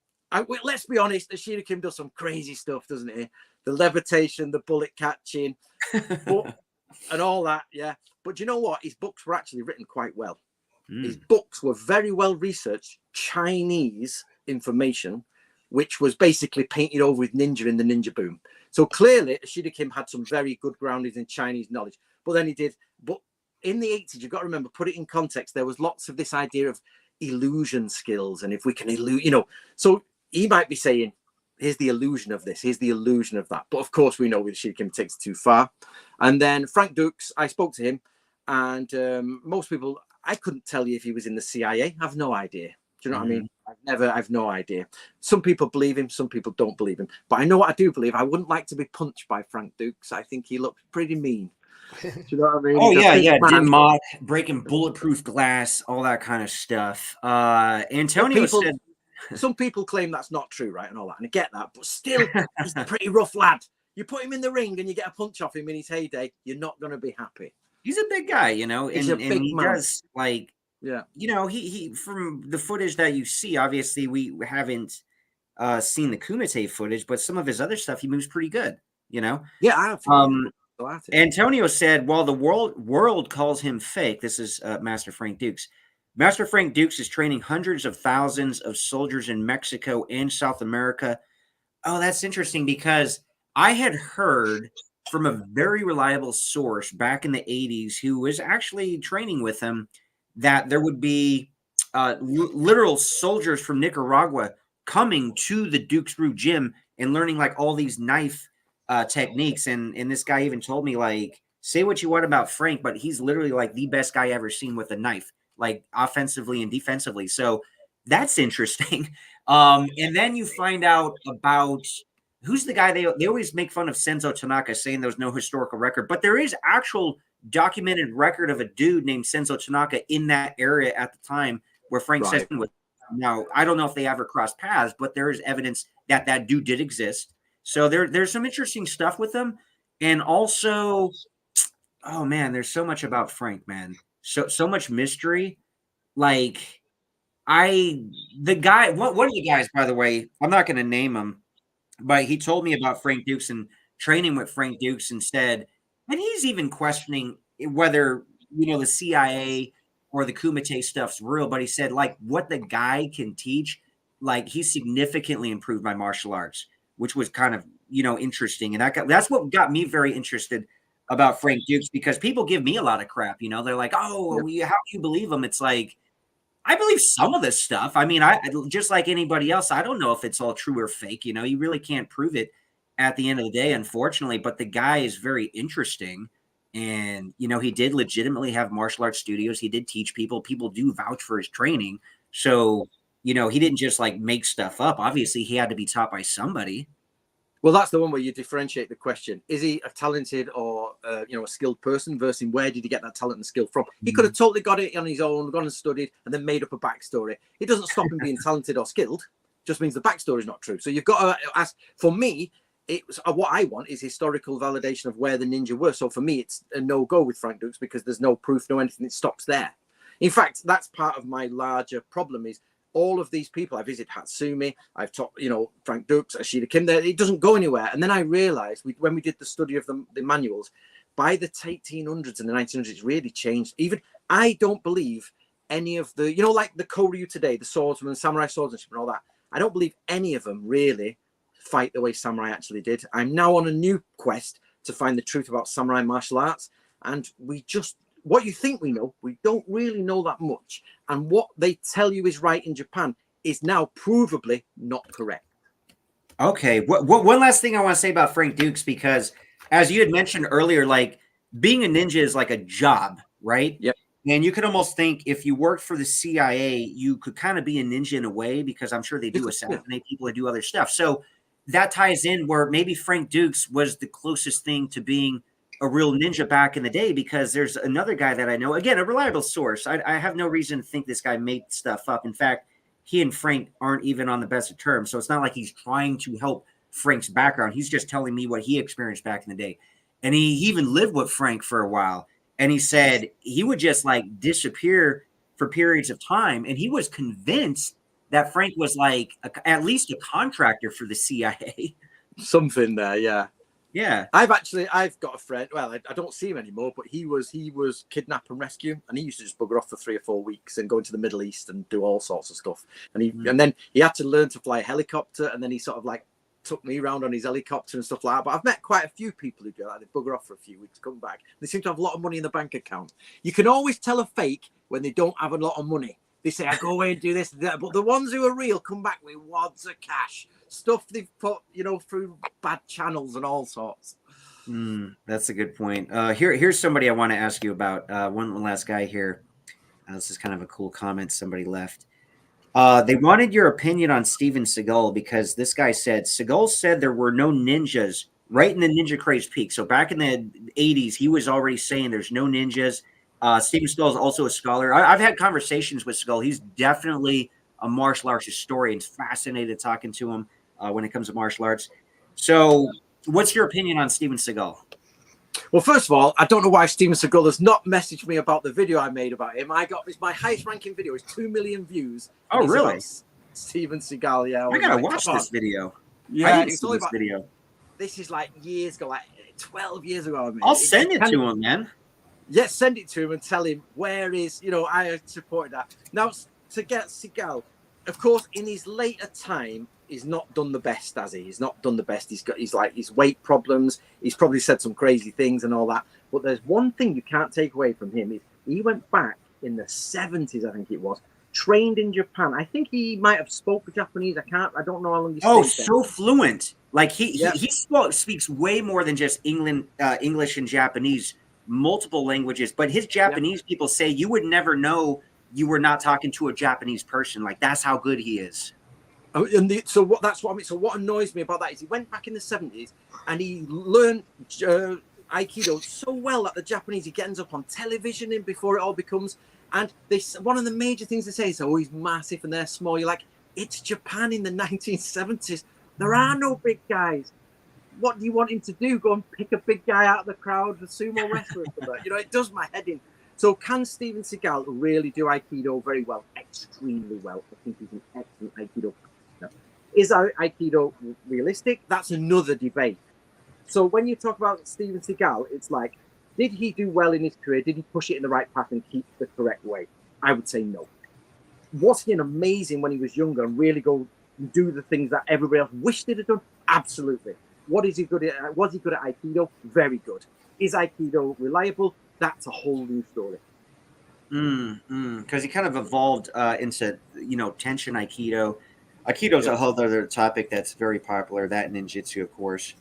let's be honest, Ashita Kim does some crazy stuff, doesn't he? The levitation, the bullet catching, and all that, yeah. But you know what? His books were actually written quite well. His books were very well researched Chinese information, which was basically painted over with ninja in the ninja boom. So clearly, Ashita Kim had some very good groundings in Chinese knowledge. But then but in the 80s, you've got to remember, put it in context, there was lots of this idea of illusion skills. And if we can so he might be saying, here's the illusion of this, here's the illusion of that. But of course, we know with Ashita Kim takes it too far. And then Frank Dukes, I spoke to him, and most people, I couldn't tell you if he was in the CIA. I have no idea. Do you know what I mean? I've no idea. Some people believe him, some people don't believe him. But I know what I do believe. I wouldn't like to be punched by Frank Dukes. I think he looked pretty mean. Do you know what I mean? Oh, yeah. Dim mock, breaking bulletproof glass, all that kind of stuff. Antonio said... Some people claim that's not true, right? And all that. And I get that. But still, he's a pretty rough lad. You put him in the ring and you get a punch off him in his heyday, you're not going to be happy. He's a big guy, He's a big he man. does, like... Yeah, he from the footage that you see, obviously we haven't seen the Kumite footage, but some of his other stuff, he moves pretty good, Yeah, I have. Antonio said, while the world calls him fake, this is Master Frank Dukes. Master Frank Dukes is training hundreds of thousands of soldiers in Mexico and South America. Oh, that's interesting, because I had heard from a very reliable source back in the 80s who was actually training with him that there would be literal soldiers from Nicaragua coming to the Duke's Brew gym and learning like all these knife techniques. And this guy even told me, like, say what you want about Frank, but he's literally like the best guy ever seen with a knife, like offensively and defensively. So that's interesting. And then you find out about who's the guy. They always make fun of Senzo Tanaka, saying there's no historical record, but there is actual documented record of a dude named Senzo Tanaka in that area at the time where Frank Session was. Now, I don't know if they ever crossed paths, but there is evidence that that dude did exist. So there's some interesting stuff with them. And also, oh man, there's so much about Frank, man. So much mystery. Like the guy, one of the guys, by the way, I'm not going to name him, but he told me about Frank Dukes and training with Frank Dukes instead. And he's even questioning whether, the CIA or the Kumite stuff's real. But he said, like, what the guy can teach, like, he significantly improved my martial arts, which was kind of, interesting. And that's what got me very interested about Frank Dukes, because people give me a lot of crap. They're like, oh, how do you believe him? It's like, I believe some of this stuff. I mean, I just like anybody else, I don't know if it's all true or fake. You really can't prove it at the end of the day, unfortunately, but the guy is very interesting. And, he did legitimately have martial arts studios. He did teach people. People do vouch for his training. So You know, he didn't just like make stuff up. Obviously, he had to be taught by somebody. Well, that's the one where you differentiate the question. Is he a talented or, a skilled person versus where did he get that talent and skill from? He could have totally got it on his own, gone and studied, and then made up a backstory. It doesn't stop him being talented or skilled. Just means the backstory is not true. So you've got to ask, for me, what I want is historical validation of where the ninja were. So for me, it's a no-go with Frank Dukes because there's no proof, no anything. It stops there. In fact, that's part of my larger problem is all of these people. I visited Hatsumi, I've taught, Frank Dukes, Ashida Kim, there, it doesn't go anywhere. And then I realized when we did the study of the manuals, by the 1800s and the 1900s, it's really changed. Even I don't believe any of the, like the Koryu today, the swordsman, samurai swordsmanship and all that. I don't believe any of them really fight the way samurai actually did. I'm now on a new quest to find the truth about samurai martial arts. And what you think we know, we don't really know that much. And what they tell you is right in Japan is now provably not correct. Okay. One last thing I want to say about Frank Dukes, because as you had mentioned earlier, like being a ninja is like a job, right? Yep. And you could almost think if you worked for the CIA, you could kind of be a ninja in a way, because I'm sure they do assassinate people and do other stuff. So that ties in where maybe Frank Dukes was the closest thing to being a real ninja back in the day, because there's another guy that I know, again, a reliable source. I have no reason to think this guy made stuff up. In fact, he and Frank aren't even on the best of terms. So it's not like he's trying to help Frank's background. He's just telling me what he experienced back in the day. And he even lived with Frank for a while. And he said he would just like disappear for periods of time. And he was convinced that Frank was like at least a contractor for the CIA. Something there, yeah. Yeah. I've got a friend. Well, I don't see him anymore, but he was kidnap and rescue, and he used to just bugger off for 3 or 4 weeks and go into the Middle East and do all sorts of stuff. And then he had to learn to fly a helicopter, and then he sort of like took me around on his helicopter and stuff like that. But I've met quite a few people who do that. They bugger off for a few weeks, come back. They seem to have a lot of money in the bank account. You can always tell a fake when they don't have a lot of money. They say, I go away and do this and that. But the ones who are real come back with wads of cash. Stuff they've put, through bad channels and all sorts. That's a good point. Here's somebody I want to ask you about. One last guy here. This is kind of a cool comment somebody left. They wanted your opinion on Steven Seagal, because this guy said, Seagal said there were no ninjas right in the ninja craze peak. So back in the 80s, he was already saying there's no ninjas. Steven Seagal is also a scholar. I've had conversations with Seagal. He's definitely a martial arts historian. Fascinated talking to him when it comes to martial arts. So what's your opinion on Steven Seagal? Well, first of all, I don't know why Steven Seagal has not messaged me about the video I made about him. It's my highest ranking video. It's 2 million views. Oh, really? Steven Seagal, yeah. I gotta watch this video. Yeah, it's only this video. This is like years ago, like 12 years ago. I mean, I'll send it to him, man. Yes, send it to him and tell him where is, I supported that. Now, to get Seagal, of course, in his later time, he's not done the best, has he? He's not done the best. He's like his weight problems. He's probably said some crazy things and all that. But there's one thing you can't take away from him is he went back in the 70s, I think it was, trained in Japan. I think he might have spoke Japanese. I don't know how long he stayed there. So fluent. Like he speaks way more than just English and Japanese, multiple languages. But his Japanese people say you would never know you were not talking to a Japanese person. Like that's how good he is. So what annoys me about that is he went back in the 70s and he learned Aikido so well that the Japanese, he gets up on television and before it all becomes, and one of the major things they say is, oh, he's massive and they're small. You're like, it's Japan in the 1970s. There are no big guys. What do you want him to do? Go and pick a big guy out of the crowd, the sumo wrestler? It does my head in. So can Steven Seagal really do Aikido very well? Extremely well. I think he's an excellent Aikido practitioner. Is Aikido realistic? That's another debate. So when you talk about Steven Seagal, it's like, did he do well in his career? Did he push it in the right path and keep the correct way? I would say no. Was he amazing when he was younger and really go do the things that everybody else wished he'd have done? Absolutely. Was he good at Aikido? Very good. Is Aikido reliable? That's a whole new story. Because he kind of evolved into, Tenshin Aikido. Aikido's a whole other topic that's very popular, that and ninjutsu, of course.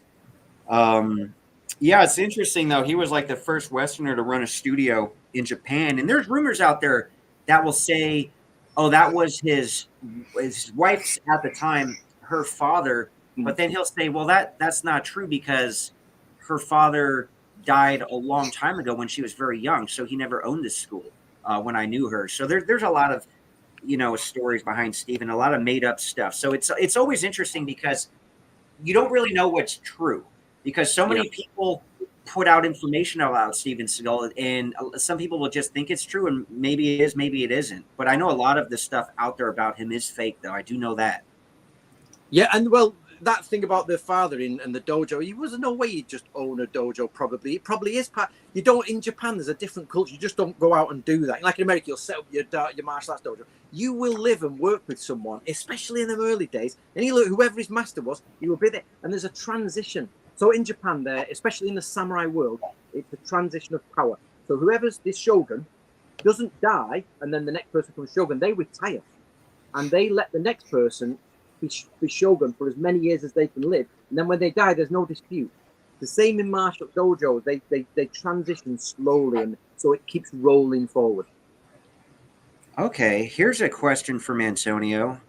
It's interesting, though. He was like the first Westerner to run a studio in Japan. And there's rumors out there that will say oh, that was his wife's at the time, her father. But then he'll say, well, that's not true because her father died a long time ago when she was very young, so he never owned this school when I knew her. So there's a lot of stories behind Stephen, a lot of made up stuff. So it's always interesting because you don't really know what's true because so many people put out information about Steven Seagal, and some people will just think it's true, and maybe it is, maybe it isn't. But I know a lot of the stuff out there about him is fake, though. I do know that. Yeah, and well, that thing about the father and the dojo, he was no way he'd just own a dojo. Probably, it probably is part. You don't in Japan. There's a different culture. You just don't go out and do that. Like in America, you'll set up your martial arts dojo. You will live and work with someone, especially in the early days, and whoever his master was, he will be there. And there's a transition. So in Japan, there, especially in the samurai world, it's a transition of power. So whoever's this shogun doesn't die, and then the next person becomes shogun. They retire, and they let the next person be shogun for as many years as they can live, and then when they die, there's no dispute. The same in martial dojos; they transition slowly, and so it keeps rolling forward. Okay, here's a question from Antonio.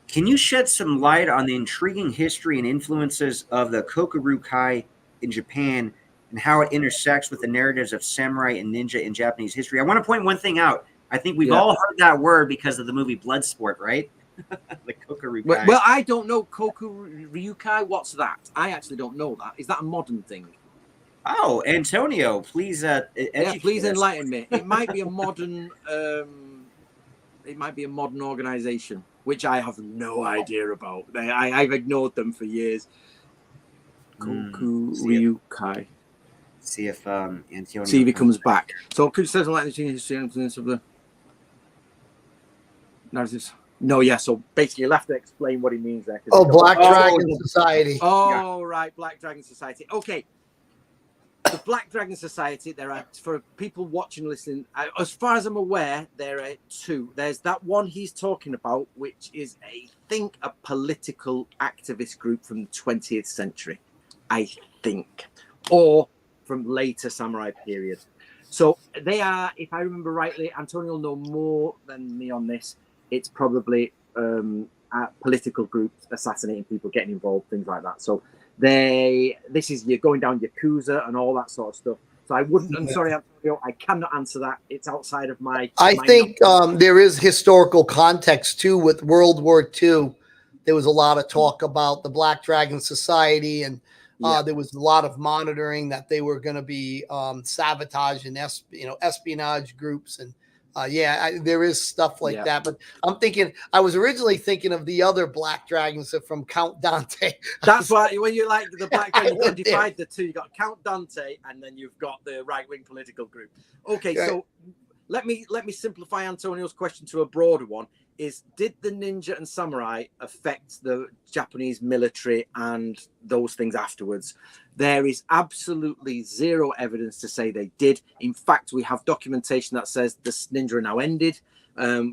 Can you shed some light on the intriguing history and influences of the Kokurukai in Japan and how it intersects with the narratives of samurai and ninja in Japanese history? I want to point one thing out. I think we've all heard that word because of the movie Bloodsport, right? The Kokurukai. Well, I don't know Kokuryukai. What's that? I actually don't know that. Is that a modern thing? Oh, Antonio, please please enlighten me. It might be a modern organization, which I have no idea about. I've ignored them for years. Kokuryukai. See if Antonio. See if he comes back. So could you say something like the history and influence of the narratives? No, yeah. So basically, you'll have to explain what he means there. Oh, Black Dragon Society. Oh, right, Black Dragon Society. Okay. The Black Dragon Society, there are, for people watching, listening, as far as I'm aware, there are two. There's that one he's talking about, which is, I think, a political activist group from the 20th century, I think, or from later samurai period. So they are, if I remember rightly, Antonio will know more than me on this. It's probably political groups assassinating people, getting involved, things like that. So this is you're going down Yakuza and all that sort of stuff. So I wouldn't. I'm sorry, Antonio, I cannot answer that. It's outside of my. I think there is historical context too with World War II. There was a lot of talk about the Black Dragon Society, and there was a lot of monitoring that they were going to be sabotage and espionage groups, and there is stuff like that. But I'm thinking, I was originally thinking of the other Black Dragons from Count Dante. That's why when you like the Black Dragon, you divide the two. You got Count Dante, and then you've got the right-wing political group. Okay, so let me simplify Antonio's question to a broader one. Did the ninja and samurai affect the Japanese military and those things afterwards? There is absolutely zero evidence to say they did. In fact, we have documentation that says the ninja are now ended.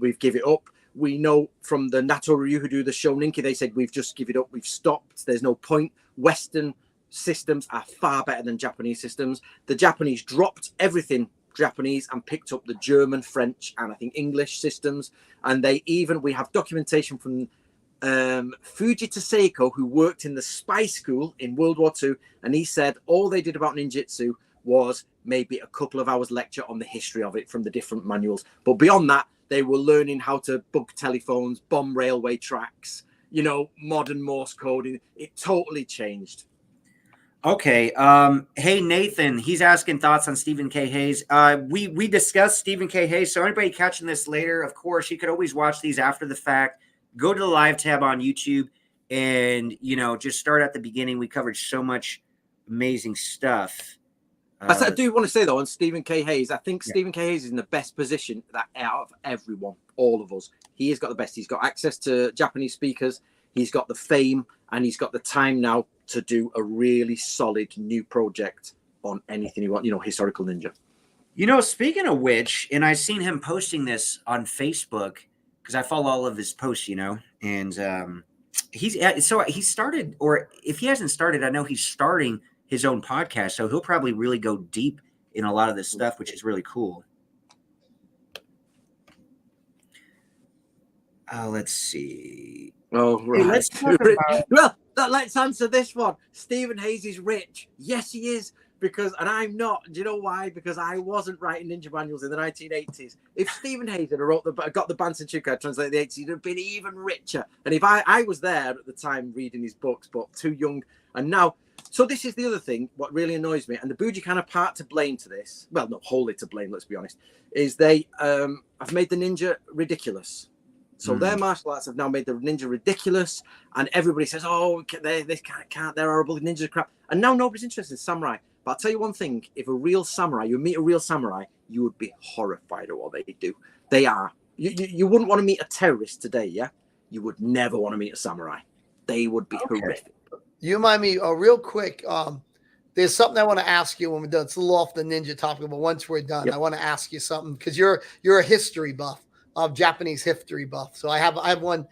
We've given it up. We know from the Nato Ryu who do the Shoninki, they said we've just given it up. We've stopped. There's no point. Western systems are far better than Japanese systems. The Japanese dropped everything Japanese and picked up the German, French, and I think English systems. And we have documentation from Fujita Seiko, who worked in the spy school in World War II, and he said all they did about ninjutsu was maybe a couple of hours lecture on the history of it from the different manuals. But beyond that, they were learning how to bug telephones, bomb railway tracks, modern Morse code. It totally changed. Okay. Hey, Nathan, he's asking thoughts on Stephen K. Hayes. We discussed Stephen K. Hayes. So anybody catching this later, of course, you could always watch these after the fact. Go to the live tab on YouTube and, just start at the beginning. We covered so much amazing stuff. I do want to say, though, on Stephen K. Hayes, I think Stephen K. Hayes is in the best position out of everyone, all of us. He has got the best. He's got access to Japanese speakers. He's got the fame, and he's got the time now to do a really solid new project on anything you want, historical ninja. Speaking of which, and I've seen him posting this on Facebook because I follow all of his posts, and he started, or if he hasn't started, I know he's starting his own podcast. So he'll probably really go deep in a lot of this stuff, which is really cool. Let's see. Oh, Hey, right. let's talk about. Well, let's answer this one. Stephen Hayes is rich. Yes, he is. Because, and I'm not. Do you know why? Because I wasn't writing ninja manuals in the 1980s. If Stephen Hayes had got the Bansen Chukai translated in the 80s, he'd have been even richer. And if I was there at the time reading his books, but too young. And now, so this is the other thing, what really annoys me, and the Bujikana part to blame to this, well, not wholly to blame, let's be honest, is they have made the ninja ridiculous. So their martial arts have now made the ninja ridiculous, and everybody says, "Oh, they can't, they're horrible, ninjas crap." And now nobody's interested in samurai. But I'll tell you one thing: if you meet a real samurai, you would be horrified at what they do. They are. You wouldn't want to meet a terrorist today, yeah? You would never want to meet a samurai. They would be horrific. You remind me, real quick. There's something I want to ask you when we're done. It's a little off the ninja topic, but once we're done, I want to ask you something because you're a history buff. Of Japanese history buff. So I have one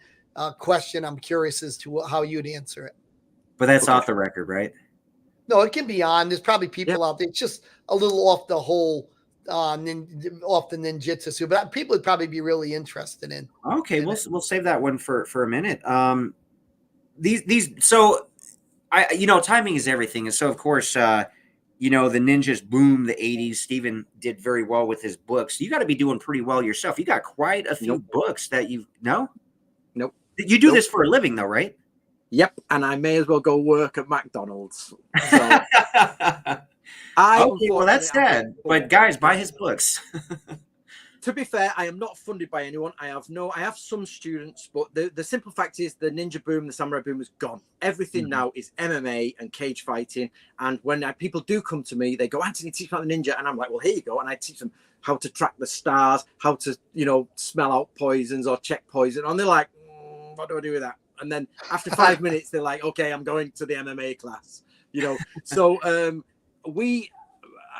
question. I'm curious as to how you'd answer it. But that's off the record, right? No, it can be on. There's probably people out there. It's just a little off the whole, off the ninjutsu. But people would probably be really interested in. Okay, we'll save that one for a minute. So timing is everything, and so of course, the ninjas boom the 80s. Stephen did very well with his books. You got to be doing pretty well yourself. You got quite a few books that Nope. You do this for a living though, right? Yep. And I may as well go work at McDonald's. So okay, well, that's sad. But guys, buy his books. To be fair, I am not funded by anyone. I have some students, but the simple fact is the ninja boom, the samurai boom is gone. Everything now is MMA and cage fighting. And when people do come to me, they go, "Anthony, teach me about the ninja." And I'm like, "Well, here you go." And I teach them how to track the stars, how to, smell out poisons or check poison. And they're like, "What do I do with that?" And then after 5 minutes, they're like, "Okay, I'm going to the MMA class." So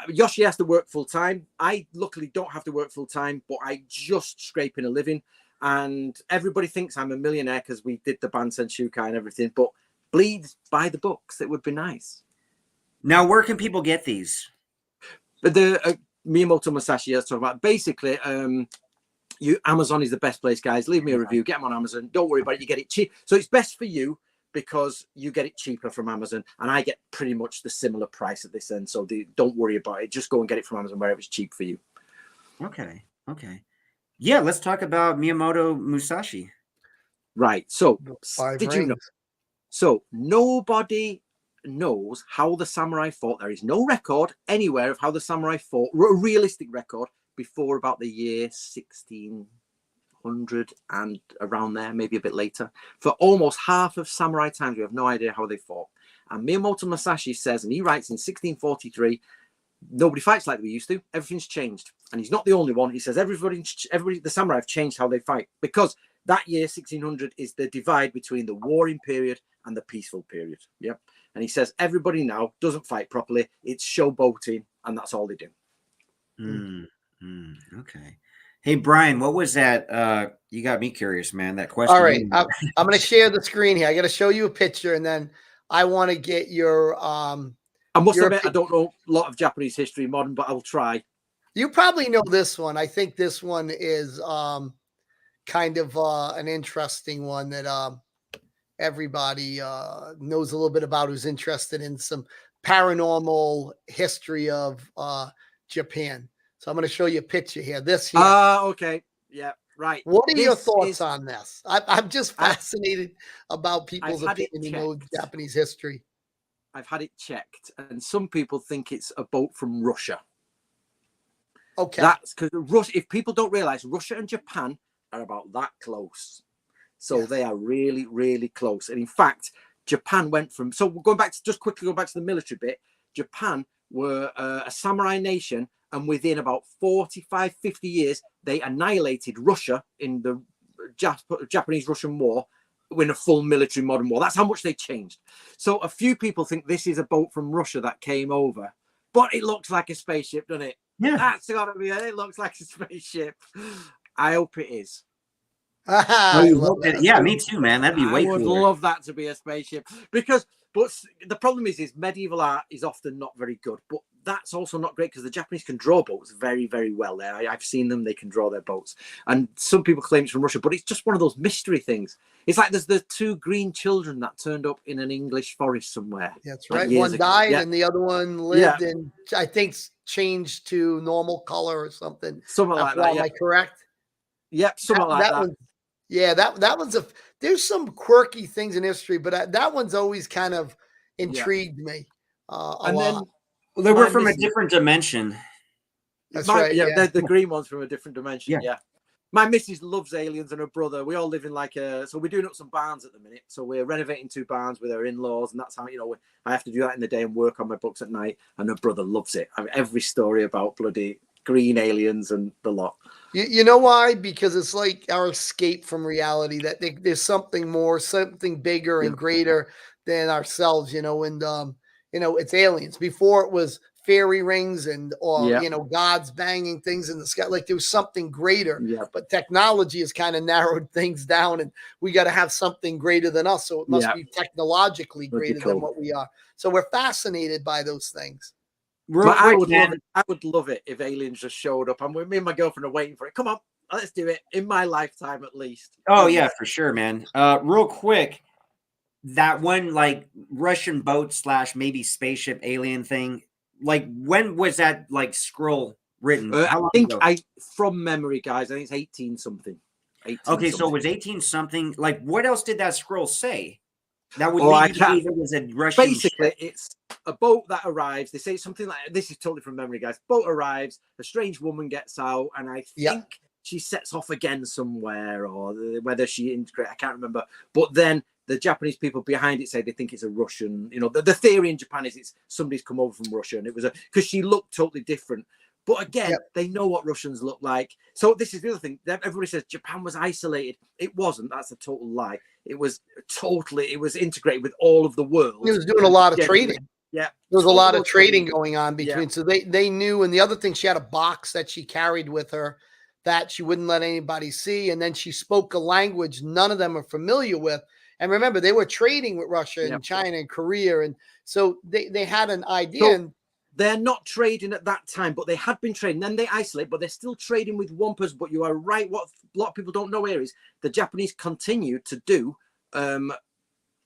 Yoshi has to work full time. I luckily don't have to work full time, but I just scrape in a living. And everybody thinks I'm a millionaire because we did the Bansen Shukai and everything. But please buy the books. It would be nice. Now, where can people get these? But the Miyamoto Musashi, let's talk about. Basically, Amazon is the best place, guys. Leave me a review. Get them on Amazon. Don't worry about it. You get it cheap. So it's best for you, because you get it cheaper from Amazon, and I get pretty much the similar price at this end. So don't worry about it. Just go and get it from Amazon wherever it's cheap for you. Okay. Yeah, let's talk about Miyamoto Musashi. Right. So did you know? So nobody knows how the samurai fought. There is no record anywhere of how the samurai fought, a realistic record, before about the year 1600 and around there, maybe a bit later. For almost half of samurai times, we have no idea how they fought. And Miyamoto Musashi says, and he writes in 1643, nobody fights like we used to. Everything's changed. And he's not the only one. He says everybody, the samurai have changed how they fight, because that year 1600 is the divide between the warring period and the peaceful period. Yep. And he says everybody now doesn't fight properly. It's showboating, and that's all they do. Okay. Hey, Brian, what was that? You got me curious, man. That question. All right. I'm going to share the screen here. I got to show you a picture, and then I want to get your. I must admit, I don't know a lot of Japanese history, modern, but I'll try. You probably know this one. I think this one is kind of an interesting one that everybody knows a little bit about, who's interested in some paranormal history of Japan. So I'm going to show you a picture here. This here. Okay. Yeah, right. What are your thoughts on this? I'm just fascinated about people's opinion in old Japanese history. I've had it checked, and some people think it's a boat from Russia. Okay. That's because Russia, if people don't realize, Russia and Japan are about that close. So they are really, really close. And in fact, Japan went from, so going back to, just quickly go back to the military bit, Japan were a samurai nation, and within about 45, 50 years, they annihilated Russia in the Japanese-Russian War, in a full military modern war. That's how much they changed. So a few people think this is a boat from Russia that came over, but it looks like a spaceship, doesn't it? Yeah. That's gotta be it. It looks like a spaceship. I hope it is. Yeah, me too, man. That'd be way cooler. I would love that to be a spaceship, because, But the problem is medieval art is often not very good. But that's also not great because the Japanese can draw boats very, very well. There, I've seen them; they can draw their boats. And some people claim it's from Russia, but it's just one of those mystery things. It's like there's the two green children that turned up in an English forest somewhere. That's like right. years One ago. died Yeah. and the other one lived, and I think changed to normal color or something. Something like that. Am I correct? Yep, something like that. One, yeah, that one's there's some quirky things in history, but that one's always kind of intrigued me a lot. Well, they were from a different dimension. That's right. Yeah, the green one's from a different dimension. Yeah. My missus loves aliens and her brother. We all live in so we're doing up some barns at the minute. So we're renovating 2 barns with her in-laws, and that's how, I have to do that in the day and work on my books at night. And her brother loves it. I mean, every story about bloody green aliens and the lot. You know why? Because it's like our escape from reality, that there's something more, something bigger and greater than ourselves, and it's aliens. Before it was fairy rings or gods banging things in the sky. Like there was something greater, but technology has kind of narrowed things down, and we got to have something greater than us. So it must be technologically greater than what we are. So we're fascinated by those things. I would love it if aliens just showed up. Me and my girlfriend are waiting for it. Come on, let's do it in my lifetime at least. Oh yeah, for sure, man. Real quick, that one like Russian boat / maybe spaceship alien thing. Like when was that like scroll written? How long ago? From memory, guys, I think it's 18 something. Okay, so it was 18 something. Like what else did that scroll say? That would lead you to believe it was a Russian basically ship. It's a boat that arrives. They say something like, this is totally from memory, guys. Boat arrives, a strange woman gets out, and I think she sets off again somewhere, or whether she integrates, I can't remember. But then the Japanese people behind it say they think it's a Russian. The theory in Japan is it's somebody's come over from Russia, and it was because she looked totally different. But again, they know what Russians look like. So this is the other thing. Everybody says Japan was isolated. It wasn't. That's a total lie. It was integrated with all of the world. It was doing a lot of trading. Yeah. There was a lot of trading going on between. So they knew. And the other thing, she had a box that she carried with her that she wouldn't let anybody see. And then she spoke a language none of them are familiar with. And remember, they were trading with Russia and China and Korea. And so they had an idea. They're not trading at that time, but they had been trading. Then they isolate, but they're still trading with one person. But you are right. What a lot of people don't know here is the Japanese continue to do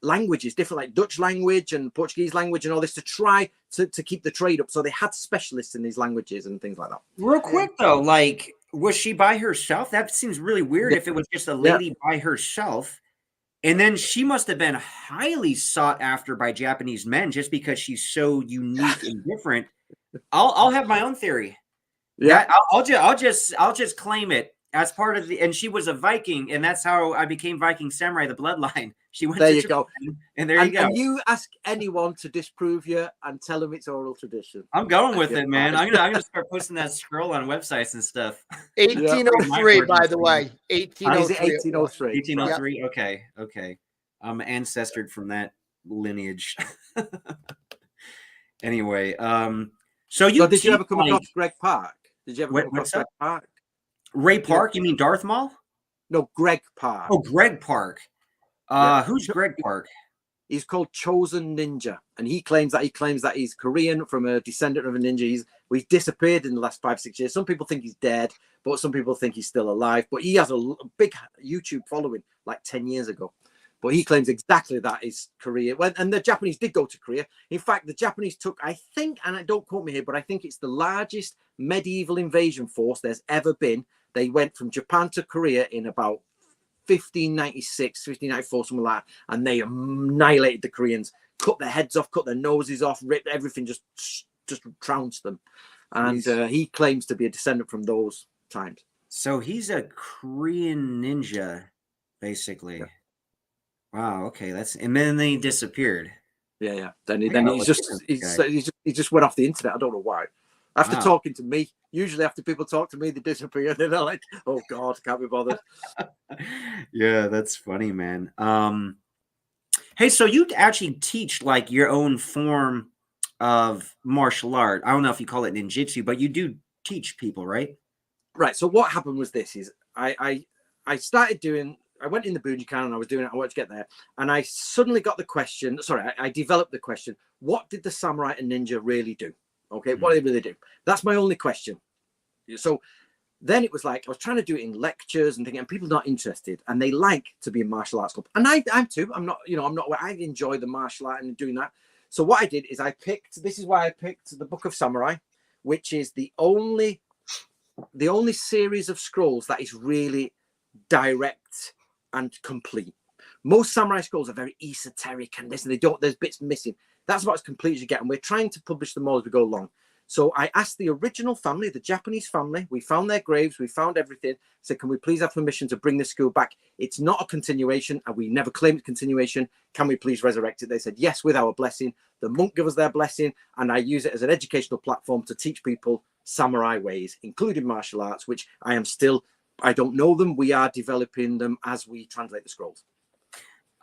languages, different like Dutch language and Portuguese language and all this to try to keep the trade up. So they had specialists in these languages and things like that. Real quick though, like was she by herself? That seems really weird if it was just a lady by herself. And then she must have been highly sought after by Japanese men just because she's so unique and different. I'll have my own theory. Yeah, I'll just claim it as part of and she was a Viking, and that's how I became Viking samurai, the bloodline. She went there to you Japan, go, and there you go. And you ask anyone to disprove you and tell them it's oral tradition. I'm going with it, man. I'm gonna start posting that scroll on websites and stuff. 1803, by the way. 1803. 1803. Okay. I'm ancestored from that lineage. Anyway, so did you ever come across Greg Park? Did you ever come across Greg Park? Ray Park? You mean Darth Maul? No, Greg Park. Oh, Greg Park. Who's Greg Park? He's called Chosen Ninja, and he claims that he's Korean, from a descendant of a ninja. He's disappeared in the last 5-6 years. Some people think he's dead, but some people think he's still alive. But he has a big YouTube following, like 10 years ago. But he claims exactly that is Korea. And the Japanese did go to Korea. In fact, the Japanese took, I think, and don't quote me here, but I think it's the largest medieval invasion force there's ever been. They went from Japan to Korea in about 1596, 1594, something like that, and they annihilated the Koreans, cut their heads off, cut their noses off, ripped everything, just trounced them. And he claims to be a descendant from those times. So he's a Korean ninja, basically. Yeah. Wow. Okay, and then he disappeared. Yeah. Then he just went off the internet. I don't know why. After talking to me, usually after people talk to me, they disappear. They're like, "Oh God, can't be bothered." Yeah, that's funny, man. Hey, so you actually teach like your own form of martial art. I don't know if you call it ninjutsu, but you do teach people, right? Right. So what happened was this: is I started doing. went in the Bujinkan and I was doing it. I wanted to get there. And I suddenly got the question. Sorry, I developed the question. What did the samurai and ninja really do? Okay, what did they really do? That's my only question. So then it was like, I was trying to do it in lectures and thinking, and people are not interested, and they like to be in martial arts club. And I'm too. I'm not, I enjoy the martial art and doing that. So what I did is this is why I picked the Book of Samurai, which is the only series of scrolls that is really direct and complete. Most samurai scrolls are very esoteric and there's bits missing. That's about as complete as you get. And we're trying to publish them all as we go along. So I asked the original family, the Japanese family, we found their graves, we found everything. I said, can we please have permission to bring this school back? It's not a continuation, and we never claimed continuation. Can we please resurrect it? They said, yes, with our blessing. The monk gave us their blessing, and I use it as an educational platform to teach people samurai ways, including martial arts, which I don't know them. We are developing them as we translate the scrolls.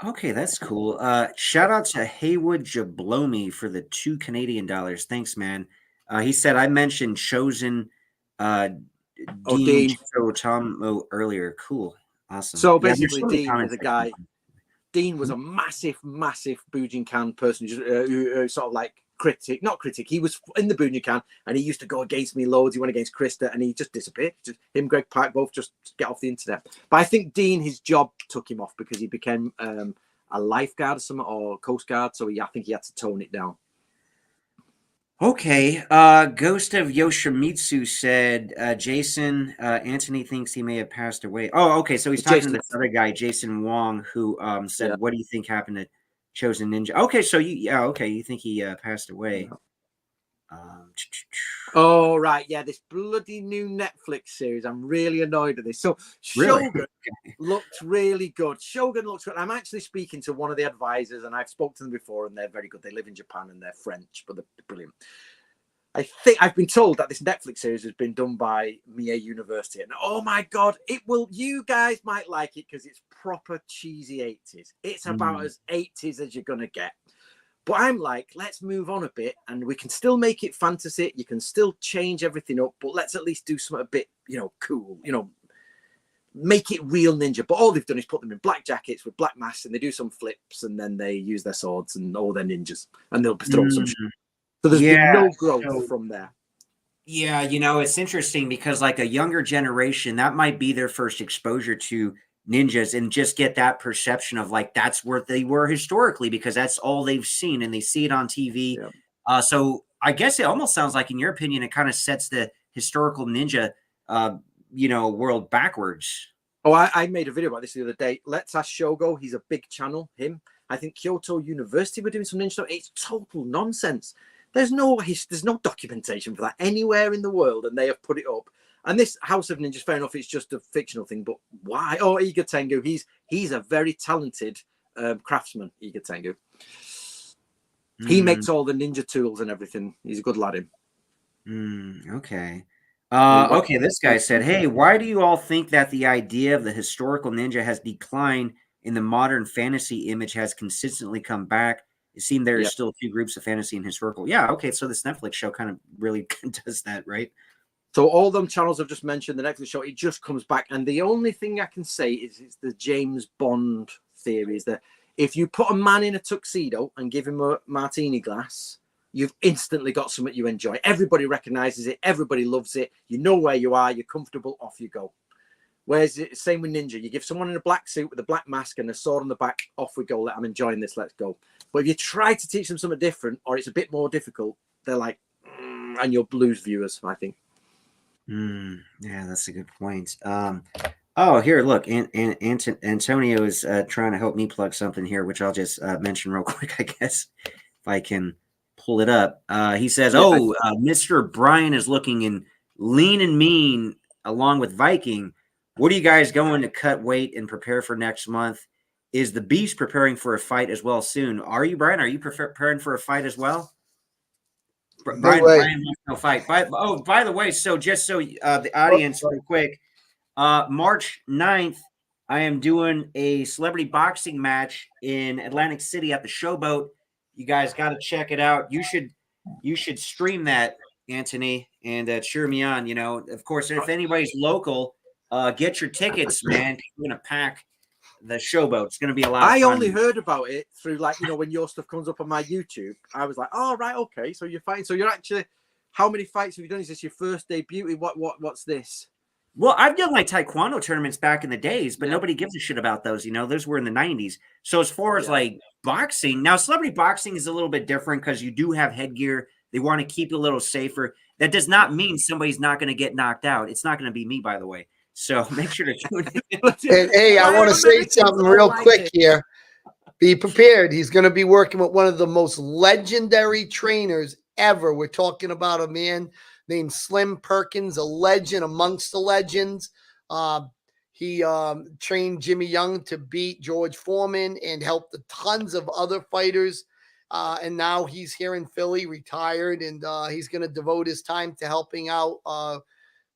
Okay, that's cool. Shout out to Haywood Jablomi for the $2 Canadian. Thanks, man. He said, I mentioned Chosen Dean Totomo earlier. Cool. Awesome. So basically, Dean is a guy. Dean was a massive Bujinkan person who sort of like not critic. He was in the Bujinkan and he used to go against me loads. He went against Krista and he just disappeared. Him, Greg Pike, both just get off the internet. But I think Dean, his job took him off because he became a lifeguard or something, or Coast Guard. So I think he had to tone it down. Okay. Ghost of Yoshimitsu said, Jason, Anthony thinks he may have passed away. Oh, okay. So he's talking to this other guy, Jason Wong, who said, what do you think happened to Chosen Ninja? Okay. So you think he passed away. Oh, right. Yeah. This bloody new Netflix series. I'm really annoyed at this. So Shogun looked really good. Shogun looks good. I'm actually speaking to one of the advisors and I've spoken to them before and they're very good. They live in Japan and they're French, but they're brilliant. I think I've been told that this Netflix series has been done by Mie University. And oh my God, you guys might like it because it's proper cheesy 80s. It's about as 80s as you're going to get. But I'm like, let's move on a bit and we can still make it fantasy. You can still change everything up, but let's at least do something a bit, cool, make it real ninja. But all they've done is put them in black jackets with black masks and they do some flips and then they use their swords and all their ninjas and they'll throw some shit. So there's been no growth from there. Yeah, it's interesting because like a younger generation, that might be their first exposure to ninjas and just get that perception of like that's where they were historically because that's all they've seen and they see it on TV. Yeah. So I guess it almost sounds like, in your opinion, it kind of sets the historical ninja, world backwards. Oh, I made a video about this the other day. Let's ask Shogo. He's a big channel. I think Kyoto University were doing some ninja stuff. It's total nonsense. There's no documentation for that anywhere in the world, and they have put it up. And this House of Ninjas, fair enough, it's just a fictional thing, but why? Oh, Iga Tengu, he's a very talented craftsman, Iga Tengu. He makes all the ninja tools and everything. He's a good lad, him. Okay. Okay, this guy said, hey, why do you all think that the idea of the historical ninja has declined and the modern fantasy image has consistently come back? It seemed there are still two groups of fantasy and historical. Yeah, okay, so this Netflix show kind of really does that, right? So all them channels I've just mentioned, the Netflix show, it just comes back. And the only thing I can say is it's the James Bond theory, is that if you put a man in a tuxedo and give him a martini glass, you've instantly got something you enjoy. Everybody recognizes it. Everybody loves it. You know where you are. You're comfortable. Off you go. Whereas it's same with ninja. You give someone in a black suit with a black mask and a sword on the back, off we go. I'm enjoying this. Let's go. But if you try to teach them something different or it's a bit more difficult, they're like, and you'll lose viewers, I think. Yeah, that's a good point. Oh, here, look, Antonio is trying to help me plug something here, which I'll just mention real quick, I guess, if I can pull it up. He says, Mr. Brian is looking in lean and mean along with Viking. What are you guys going to cut weight and prepare for next month? Is the Beast preparing for a fight as well soon? Are you, Brian? Are you preparing for a fight as well? Brian wants no fight. By the way, so just so the audience, real quick, March 9th, I am doing a celebrity boxing match in Atlantic City at the Showboat. You guys got to check it out. You should stream that, Anthony, and cheer me on. Of course, if anybody's local, get your tickets, man. We're gonna pack the showboat. It's going to be a lot of I fun. only heard about it through, like, you know, when your stuff comes up on my YouTube. I was like, oh, right, okay. So you're fighting. So you're actually, how many fights have you done? Is this your first debut? What's this? Well, I've done like taekwondo tournaments back in the days, but Yeah. nobody gives a shit about those. You know, those were in the 90s. So as far as Yeah. like boxing, now celebrity boxing is a little bit different because you do have headgear. They want to keep it a little safer. That does not mean somebody's not going to get knocked out. It's not going to be me, by the way. So make sure to tune in. And hey, I want to say something real quick here. Be prepared. He's going to be working with one of the most legendary trainers ever. We're talking about a man named Slim Perkins, a legend amongst the legends. He trained Jimmy Young to beat George Foreman and helped tons of other fighters. And now he's here in Philly, retired, and he's going to devote his time to helping out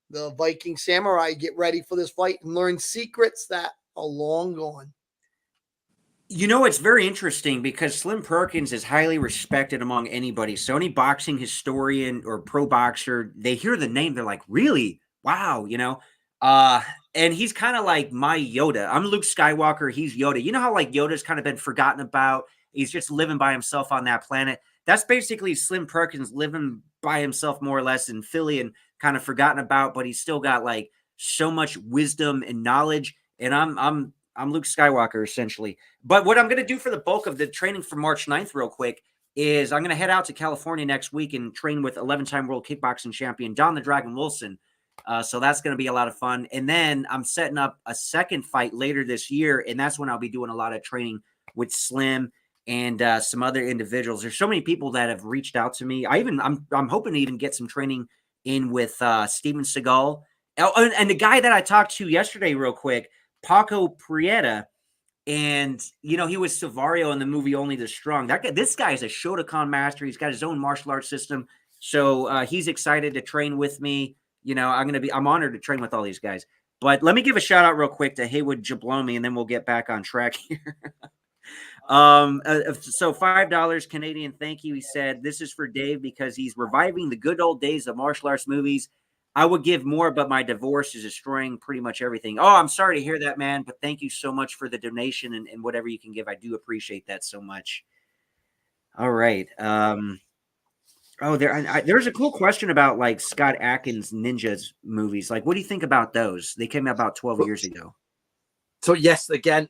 the Viking Samurai get ready for this fight and learn secrets that are long gone. You know, it's very interesting because Slim Perkins is highly respected among anybody. So any boxing historian or pro boxer, they hear the name, they're like, really? Wow, you know? And he's kind of like my Yoda. I'm Luke Skywalker, he's Yoda. You know how like Yoda's kind of been forgotten about? He's just living by himself on that planet. That's basically Slim Perkins living by himself more or less in Philly and kind of forgotten about, but he's still got like so much wisdom and knowledge. And I'm Luke Skywalker, essentially. But what I'm going to do for the bulk of the training for March 9th real quick is I'm going to head out to California next week and train with 11-time world kickboxing champion Don the Dragon Wilson. So that's going to be a lot of fun. And then I'm setting up a second fight later this year, and that's when I'll be doing a lot of training with Slim and some other individuals. There's so many people that have reached out to me. I'm hoping to even get some training in with Steven Seagal. Oh, and the guy that I talked to yesterday real quick, Paco Prieta, and you know, he was Savario in the movie Only the Strong. This guy is a Shotokan master. He's got his own martial arts system. So he's excited to train with me. You know, I'm honored to train with all these guys. But let me give a shout out real quick to Haywood Jablomi, and then we'll get back on track here. So $5 Canadian. Thank you. He said, this is for Dave because he's reviving the good old days of martial arts movies. I would give more, but my divorce is destroying pretty much everything. Oh, I'm sorry to hear that, man. But thank you so much for the donation and whatever you can give. I do appreciate that so much. All right. There's a cool question about like Scott Adkins Ninjas movies. Like, what do you think about those? They came out about 12 years ago. So yes, again,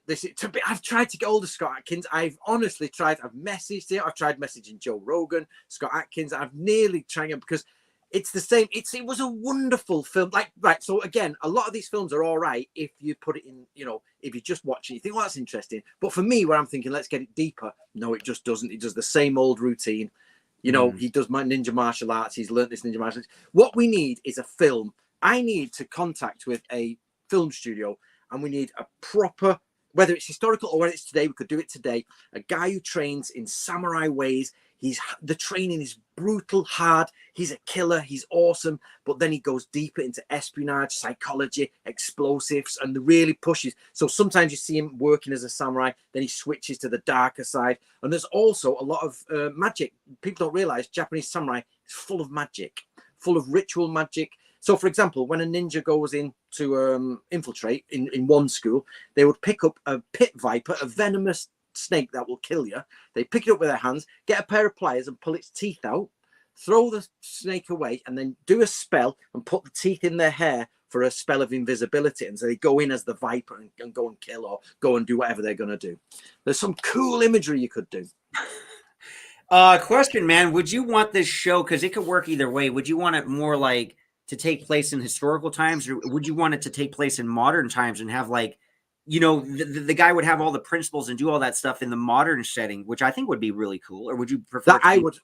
I've tried to get hold of Scott Adkins. I've honestly tried. I've messaged him. I've tried messaging Joe Rogan, Scott Adkins. I've nearly tried him because it's the same. It was a wonderful film. Right. So again, a lot of these films are all right if you put it in, you know, if you just watch it, you think, well, that's interesting. But for me, where I'm thinking, let's get it deeper. No, it just doesn't. It does the same old routine. You know, he does my ninja martial arts. He's learned this ninja martial arts. What we need is a film. I need to contact with a film studio, and we need a proper, whether it's historical or whether it's today, we could do it today. A guy who trains in samurai ways. The training is brutal, hard. He's a killer. He's awesome. But then he goes deeper into espionage, psychology, explosives, and really pushes. So sometimes you see him working as a samurai. Then he switches to the darker side. And there's also a lot of magic. People don't realize Japanese samurai is full of magic, full of ritual magic. So, for example, when a ninja goes in to infiltrate in one school, they would pick up a pit viper, a venomous snake that will kill you. They pick it up with their hands, get a pair of pliers and pull its teeth out, throw the snake away, and then do a spell and put the teeth in their hair for a spell of invisibility. And so they go in as the viper and go and kill or go and do whatever they're going to do. There's some cool imagery you could do. Question, man. Would you want this show, because it could work either way, would you want it more like to take place in historical times, or would you want it to take place in modern times and have like, you know, the guy would have all the principles and do all that stuff in the modern setting, which I think would be really cool? Or would you prefer that? I would.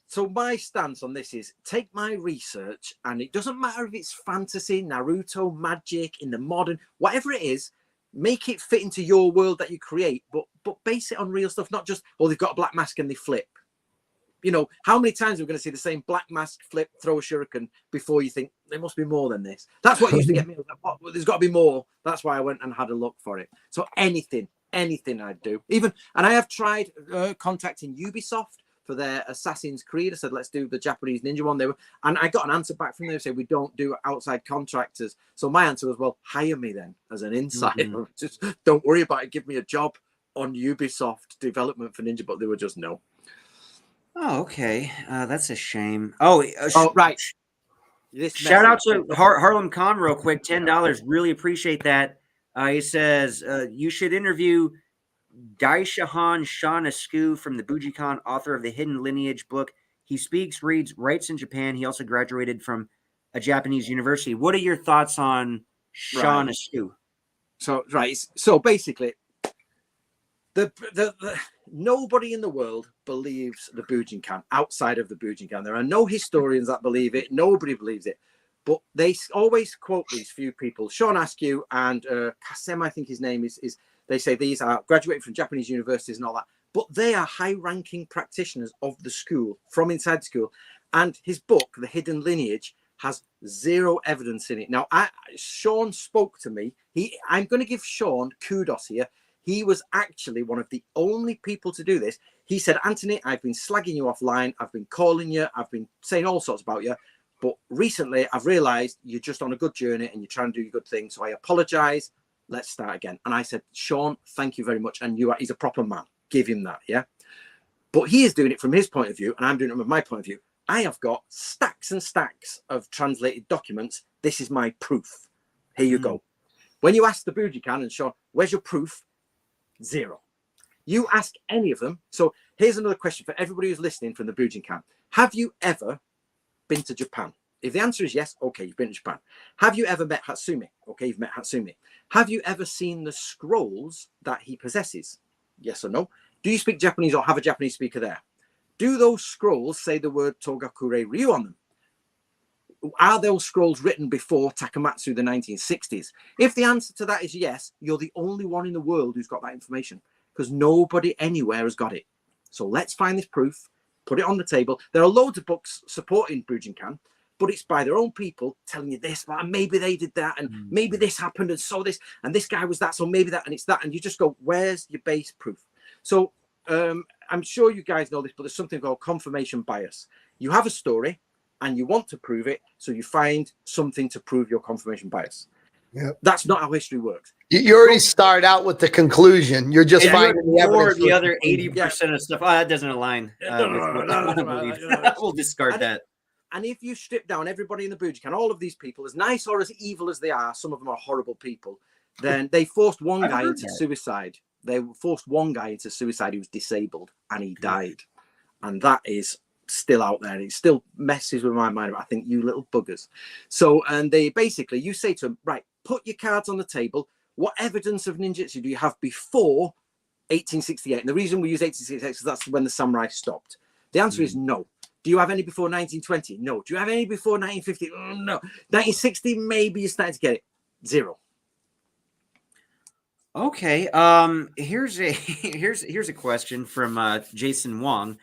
So my stance on this is take my research, and it doesn't matter if it's fantasy, Naruto, magic, in the modern, whatever it is, make it fit into your world that you create, but base it on real stuff, not just, oh, they've got a black mask and they flip. You know, how many times are we going to see the same black mask flip, throw a shuriken before you think there must be more than this? That's what used to get me. Like, there's got to be more. That's why I went and had a look for it. So anything I'd do. Even, and I have tried contacting Ubisoft for their Assassin's Creed. I said, let's do the Japanese ninja one. And I got an answer back from them saying, we don't do outside contractors. So my answer was, well, hire me then as an insider. Just don't worry about it. Give me a job on Ubisoft development for Ninja, but they were just no. Oh, okay. That's a shame. Oh, right. Shout out to Harlem Khan real quick. $10. Really appreciate that. He says, you should interview Daishahan Shawn from the Bujinkan, author of the Hidden Lineage book. He speaks, reads, writes in Japan. He also graduated from a Japanese university. What are your thoughts on Shawn Askew? So basically, the nobody in the world believes the Bujinkan outside of the Bujinkan. There are no historians that believe it. Nobody believes it. But they always quote these few people, Shawn Askew and Kasem, I think his name is. They say these are graduated from Japanese universities and all that. But they are high-ranking practitioners of the school, from inside the school. And his book, The Hidden Lineage, has zero evidence in it. Now, Shawn spoke to me. I'm going to give Shawn kudos here. He was actually one of the only people to do this. He said, Anthony, I've been slagging you offline. I've been calling you. I've been saying all sorts about you. But recently, I've realized you're just on a good journey and you're trying to do your good thing. So I apologize. Let's start again. And I said, Shawn, thank you very much. And he's a proper man. Give him that. Yeah. But he is doing it from his point of view. And I'm doing it from my point of view. I have got stacks and stacks of translated documents. This is my proof. Here you go. When you ask the Bujinkan and Shawn, where's your proof? Zero. You ask any of them. So here's another question for everybody who's listening from the Bujinkan. Have you ever been to Japan? If the answer is yes, okay, you've been to Japan. Have you ever met Hatsumi? Okay, you've met Hatsumi. Have you ever seen the scrolls that he possesses? Yes or no? Do you speak Japanese or have a Japanese speaker there? Do those scrolls say the word Togakure Ryu on them? Are those scrolls written before Takamatsu, the 1960s? If the answer to that is yes, you're the only one in the world who's got that information, because nobody anywhere has got it. So let's find this proof, put it on the table. There are loads of books supporting Bujinkan, but it's by their own people telling you this, and maybe they did that, and maybe this happened, and so this, and this guy was that, so maybe that, and it's that, and you just go, where's your base proof? So I'm sure you guys know this, but there's something called confirmation bias. You have a story, and you want to prove it, so you find something to prove your confirmation bias. Yep. That's not how history works. You already start out with the conclusion. You're just finding the evidence. The other 80% of stuff. Oh, that doesn't align. We'll discard that. And if you strip down everybody in the Bujinkan, all of these people, as nice or as evil as they are, some of them are horrible people, then they forced one guy into suicide. They forced one guy into suicide who was disabled, and he died. And that is still out there. It still messes with my mind. I think, you little buggers. So, and they basically, you say to them, right, put your cards on the table. What evidence of ninjutsu do you have before 1868? And the reason we use 1868 is that's when the samurai stopped. The answer is no. Do you have any before 1920? No. Do you have any before 1950? No. 1960, maybe you're starting to get it. Zero. Okay. Here's a question from Jason Wong.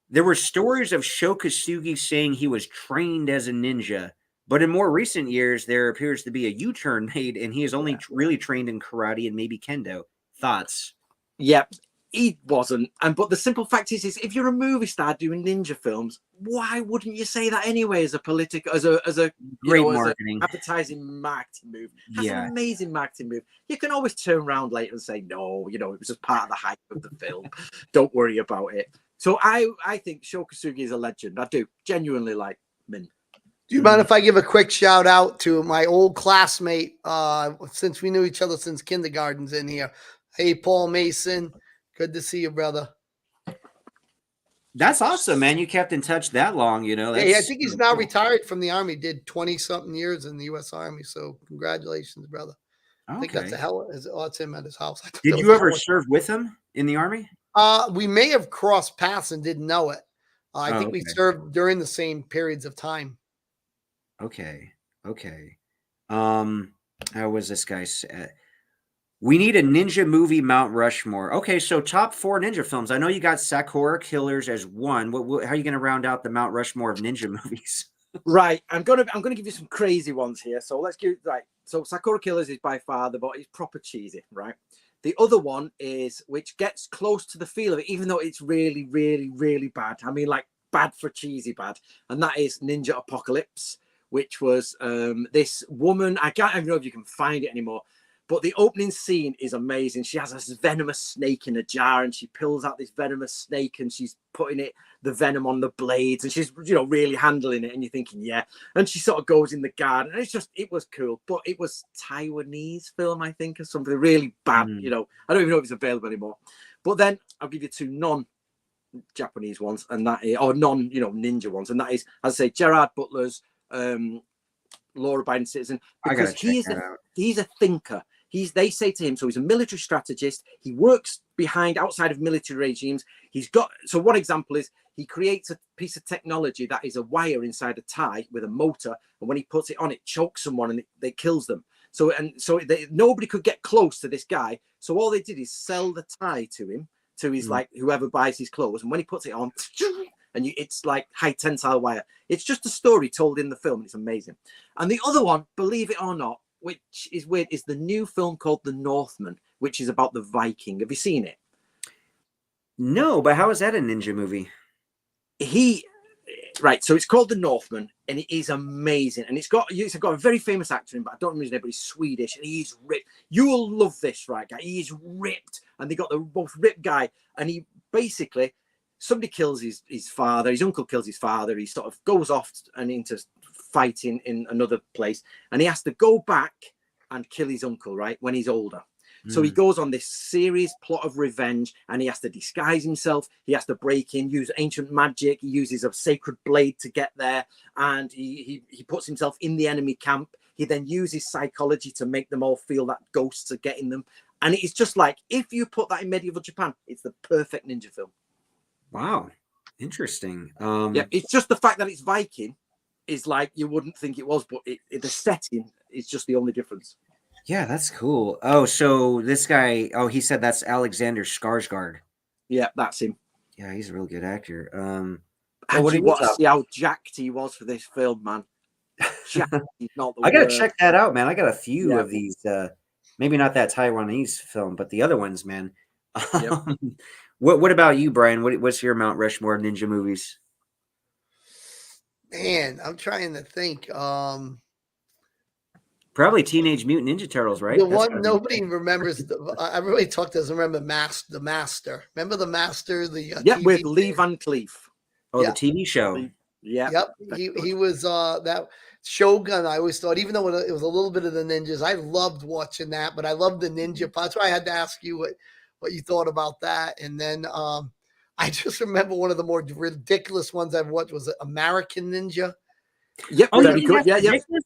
There were stories of Sho Kosugi saying he was trained as a ninja, but in more recent years, there appears to be a U-turn made, and he is only really trained in karate and maybe kendo. Thoughts? Yep, he wasn't. But the simple fact is if you're a movie star doing ninja films, why wouldn't you say that anyway? As a political, as a great marketing, as advertising marketing move. That's an amazing marketing move. You can always turn around later and say, no, it was just part of the hype of the film. Don't worry about it. So I think Sho Kosugi is a legend. I do genuinely like Min. Do you mind if I give a quick shout out to my old classmate? Since we knew each other since kindergarten's in here. Hey, Paul Mason. Good to see you, brother. That's awesome, man. You kept in touch that long, Yeah, I think he's now retired from the Army. Did 20-something years in the U.S. Army. So congratulations, brother. Okay. I think that's it's him at his house. Did you ever serve with him in the Army? We may have crossed paths and didn't know it. I think we served during the same periods of time. Okay. How was this guy? We need a ninja movie Mount Rushmore. Okay, so top 4 ninja films. I know you got Sakura Killers as one. How are you going to round out the Mount Rushmore of ninja movies? Right, I'm gonna give you some crazy ones here. So let's give So Sakura Killers is by far it's proper cheesy, right? The other one is, which gets close to the feel of it, even though it's really, really, really bad. I mean, like bad for cheesy bad. And that is Ninja Apocalypse, which was this woman. I can't even know if you can find it anymore. But the opening scene is amazing. She has this venomous snake in a jar, and she pulls out this venomous snake, and she's putting the venom on the blades, and she's, you know, really handling it. And you're thinking, yeah. And she sort of goes in the garden, and it was cool. But it was Taiwanese film, I think, or something really bad. You know, I don't even know if it's available anymore. But then I'll give you two non-Japanese ones, and that is, or ninja ones, and that is, as I say, Gerard Butler's Law-Abiding Citizen, because he's a thinker. They say to him, so he's a military strategist. He works outside of military regimes. So one example is he creates a piece of technology that is a wire inside a tie with a motor. And when he puts it on, it chokes someone and it kills them. So nobody could get close to this guy. So all they did is sell the tie to him, to his, like, whoever buys his clothes. And when he puts it on, and it's like high tensile wire. It's just a story told in the film. And it's amazing. And the other one, believe it or not, which is weird, is the new film called The Northman, which is about the Viking. Have you seen it? No, but how is that a ninja movie? Right, so it's called The Northman, and it is amazing. And it's got a very famous actor in, but I don't remember his name, but he's Swedish, and he's ripped. You will love this, right, guy? He is ripped, and they got the most ripped guy, and he basically, somebody kills his father, his uncle kills his father, he sort of goes off and into fighting in another place, and he has to go back and kill his uncle, right, when he's older. So he goes on this serious plot of revenge, and he has to disguise himself. He has to break in, use ancient magic. He uses a sacred blade to get there, and he puts himself in the enemy camp. He then uses psychology to make them all feel that ghosts are getting them. And it's just like, if you put that in medieval Japan, it's the perfect ninja film. Wow, interesting. Yeah, it's just the fact that it's Viking is like, you wouldn't think it was, but the setting is just the only difference. Yeah, that's cool. Oh, so this guy, he said that's Alexander Skarsgård. Yeah, that's him. Yeah, he's a real good actor. And you want to see how jacked he was for this film, man. Jacked is not the I gotta word. check that out, man. I got a few of these. Maybe not that Taiwanese film, but the other ones, man. Yep. What about you, Brian? What's your Mount Rushmore ninja movies? Man, I'm trying to think. Probably Teenage Mutant Ninja Turtles, right? The one nobody remembers. Everybody doesn't remember the Master. Remember the Master? TV with Lee Van Cleef. Oh, the TV show. Yeah. Yep. He was that Shogun. I always thought, even though it was a little bit of the ninjas, I loved watching that. But I loved the ninja part. That's why I had to ask you what you thought about that. And then I just remember one of the more ridiculous ones I've watched was American Ninja. Yep. Oh, very good. Yeah.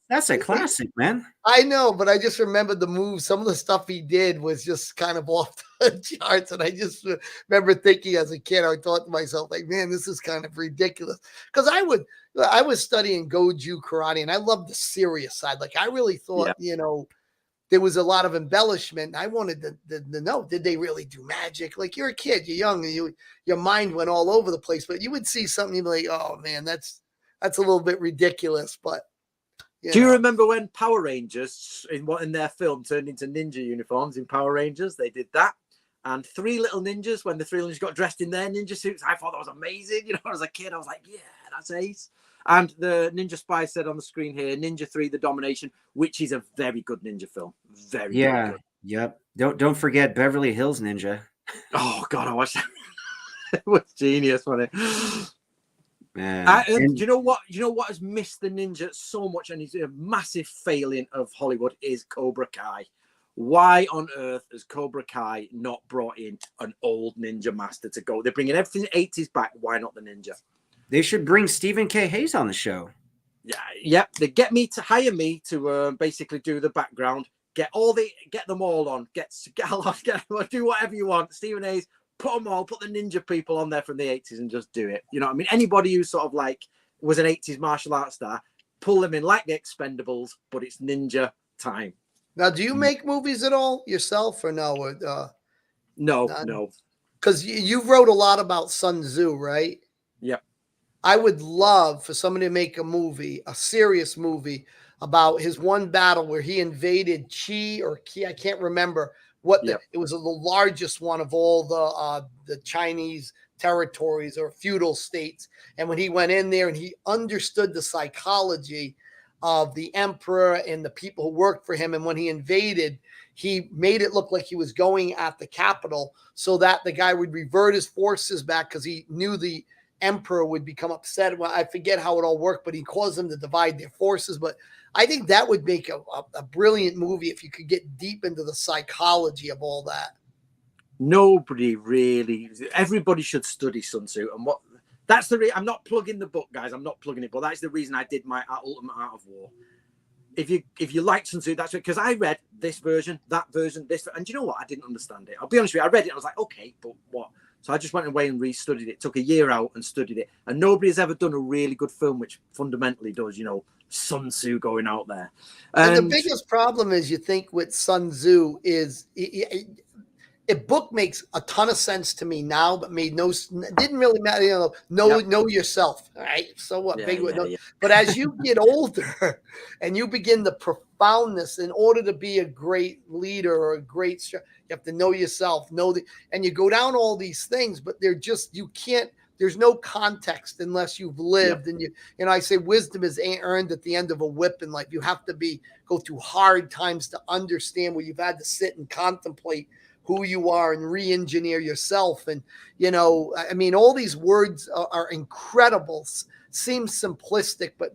That's a classic, man. I know, but I just remembered the moves. Some of the stuff he did was just kind of off the charts. And I just remember thinking as a kid, I thought to myself, like, man, this is kind of ridiculous. Because I was studying Goju karate, and I loved the serious side. Like, I really thought, there was a lot of embellishment. I wanted to know, did they really do magic? Like, you're a kid, you're young, and your mind went all over the place. But you would see something, you'd be like, oh, man, that's a little bit ridiculous. But do you remember when Power Rangers in their film turned into ninja uniforms in Power Rangers? They did that. And Three Little Ninjas, when the Three Little Ninjas got dressed in their ninja suits, I thought that was amazing. As a kid, I was like, yeah, that's ace. And the Ninja Spy said on the screen here, Ninja 3, The Domination, which is a very good ninja film. Very good. Yep. Don't forget Beverly Hills Ninja. Oh, God, I watched that. It was genius, wasn't it? Man. And you know what? You know what has missed the ninja so much, and is a massive failing of Hollywood, is Cobra Kai. Why on earth has Cobra Kai not brought in an old ninja master to go? They're bringing everything 80s back. Why not the ninja? They should bring Stephen K. Hayes on the show. Yeah. They hire me to basically do the background. Get them all on. Do whatever you want. Stephen Hayes. Put the ninja people on there from the 80s and just do it. You know what I mean? Anybody who sort of like was an 80s martial arts star, pull them in like the Expendables, but it's ninja time. Now, do you make movies at all yourself or no? No. Because you wrote a lot about Sun Tzu, right? Yep. I would love for somebody to make a serious movie about his one battle where he invaded Qi or Qi, I can't remember, Yep. it was the largest one of all the Chinese territories or feudal states. And when he went in there and he understood the psychology of the emperor and the people who worked for him, and when he invaded, he made it look like he was going at the capital so that the guy would revert his forces back because he knew the emperor would become upset. Well, I forget how it all worked, but he caused them to divide their forces. But I think that would make a brilliant movie if you could get deep into the psychology of all that. Nobody really, everybody should study Sun Tzu. And what that's the I'm not plugging the book, guys. I'm not plugging it, but that's the reason I did my Ultimate Art of War. If you like Sun Tzu, that's it. Because I read this version, that version, this, and you know what? I didn't understand it. I'll be honest with you. I read it and I was like, okay, but what? So I just went away and re-studied it. Took a year out and studied it. And nobody has ever done a really good film which fundamentally does, Sun Tzu going out there. And the biggest problem is you think with Sun Tzu is a book makes a ton of sense to me now, but didn't really matter. Know yourself, right? So what? But as you get older and you begin the profoundness, in order to be a great leader or a great, you have to know yourself, and you go down all these things, but you can't. There's no context unless you've lived, and I say wisdom is earned at the end of a whip in life. You have to go through hard times to understand where you've had to sit and contemplate who you are and re-engineer yourself. And, all these words are incredible, seem simplistic, but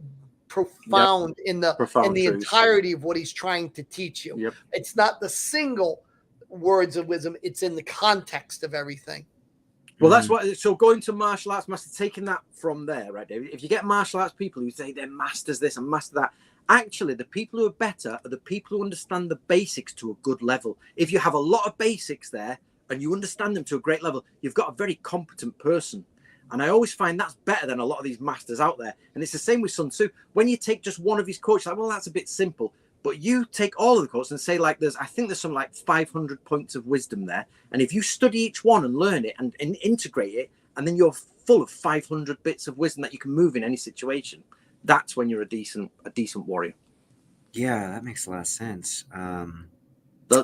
profound in the entirety of what he's trying to teach you. Yep. It's not the single words of wisdom. It's in the context of everything. Well, that's what. So going to martial arts master, taking that from there, right, David? If you get martial arts people who say they're masters this and master that, actually, the people who are better are the people who understand the basics to a good level. If you have a lot of basics there and you understand them to a great level, you've got a very competent person. And I always find that's better than a lot of these masters out there. And it's the same with Sun Tzu. When you take just one of his quotes, like, well, that's a bit simple. But you take all of the quotes and say, like, I think there's some like 500 points of wisdom there. And if you study each one and learn it and integrate it, and then you're full of 500 bits of wisdom that you can move in any situation, that's when you're a decent warrior. Yeah, that makes a lot of sense.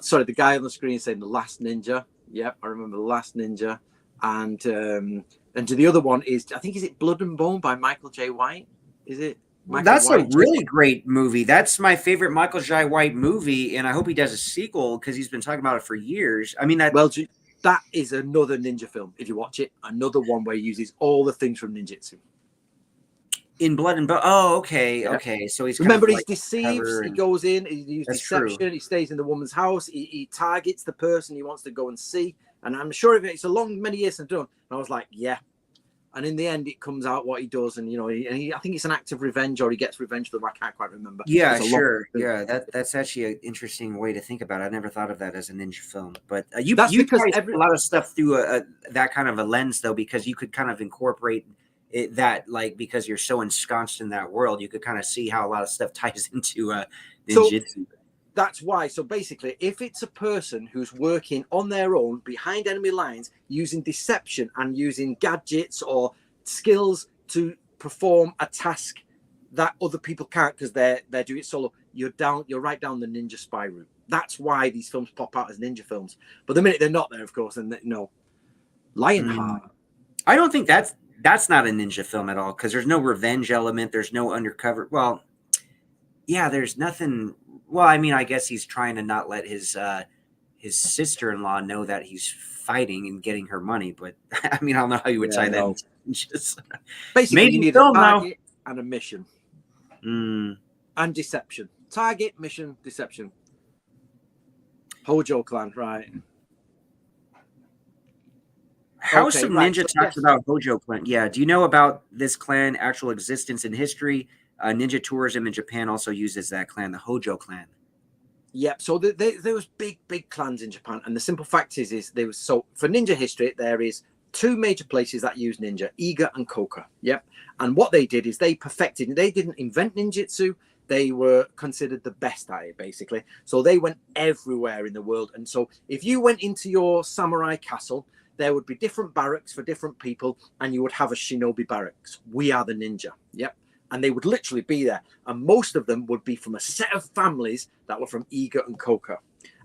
Sorry, the guy on the screen saying The Last Ninja. Yep, I remember The Last Ninja. And the other one is, I think, is it Blood and Bone by Michael J. White? Is it? That's a really great movie. That's my favorite Michael J. White movie, and I hope he does a sequel because he's been talking about it for years. I mean, that is another ninja film. If you watch it, another one where he uses all the things from ninjutsu. In Blood and Bone. Oh, okay, yeah. Okay. So he's remember he deceives. He goes in. He uses deception. True. He stays in the woman's house. He targets the person he wants to go and see. And I'm sure it's a long many years since done. And I was like, yeah. And in the end, it comes out what he does, and I think it's an act of revenge, or he gets revenge for them. I can't quite remember. Yeah, sure. Yeah, that's actually an interesting way to think about it. I never thought of that as a ninja film, but you a lot of stuff through that kind of a lens, though, because you could kind of incorporate that, like, because you're so ensconced in that world, you could kind of see how a lot of stuff ties into ninjutsu. So that's why. So basically, if it's a person who's working on their own behind enemy lines, using deception and using gadgets or skills to perform a task that other people can't because they're doing it solo, you're right down the ninja spy route. That's why these films pop out as ninja films. But the minute they're not there, of course, and Lionheart. I don't think that's not a ninja film at all, because there's no revenge element. There's no undercover. Well, yeah, there's nothing. Well, I mean, I guess he's trying to not let his sister-in-law know that he's fighting and getting her money. But I mean, I don't know how you would tie that. Just basically, you need a target and a mission, and deception. Target, mission, deception. Hojo clan, right? House of Ninja talks about Hojo clan. Yeah, do you know about this clan actual existence in history? Ninja tourism in Japan also uses that clan, the Hojo clan. Yep. So there was big clans in Japan, and the simple fact is there was, so for ninja history there is two major places that use ninja: Iga and Koka. Yep. And what they did is they perfected. They didn't invent ninjutsu. They were considered the best at it, basically. So they went everywhere in the world. And so if you went into your samurai castle, there would be different barracks for different people, and you would have a shinobi barracks. We are the ninja. Yep. And they would literally be there. And most of them would be from a set of families that were from Iga and Koka.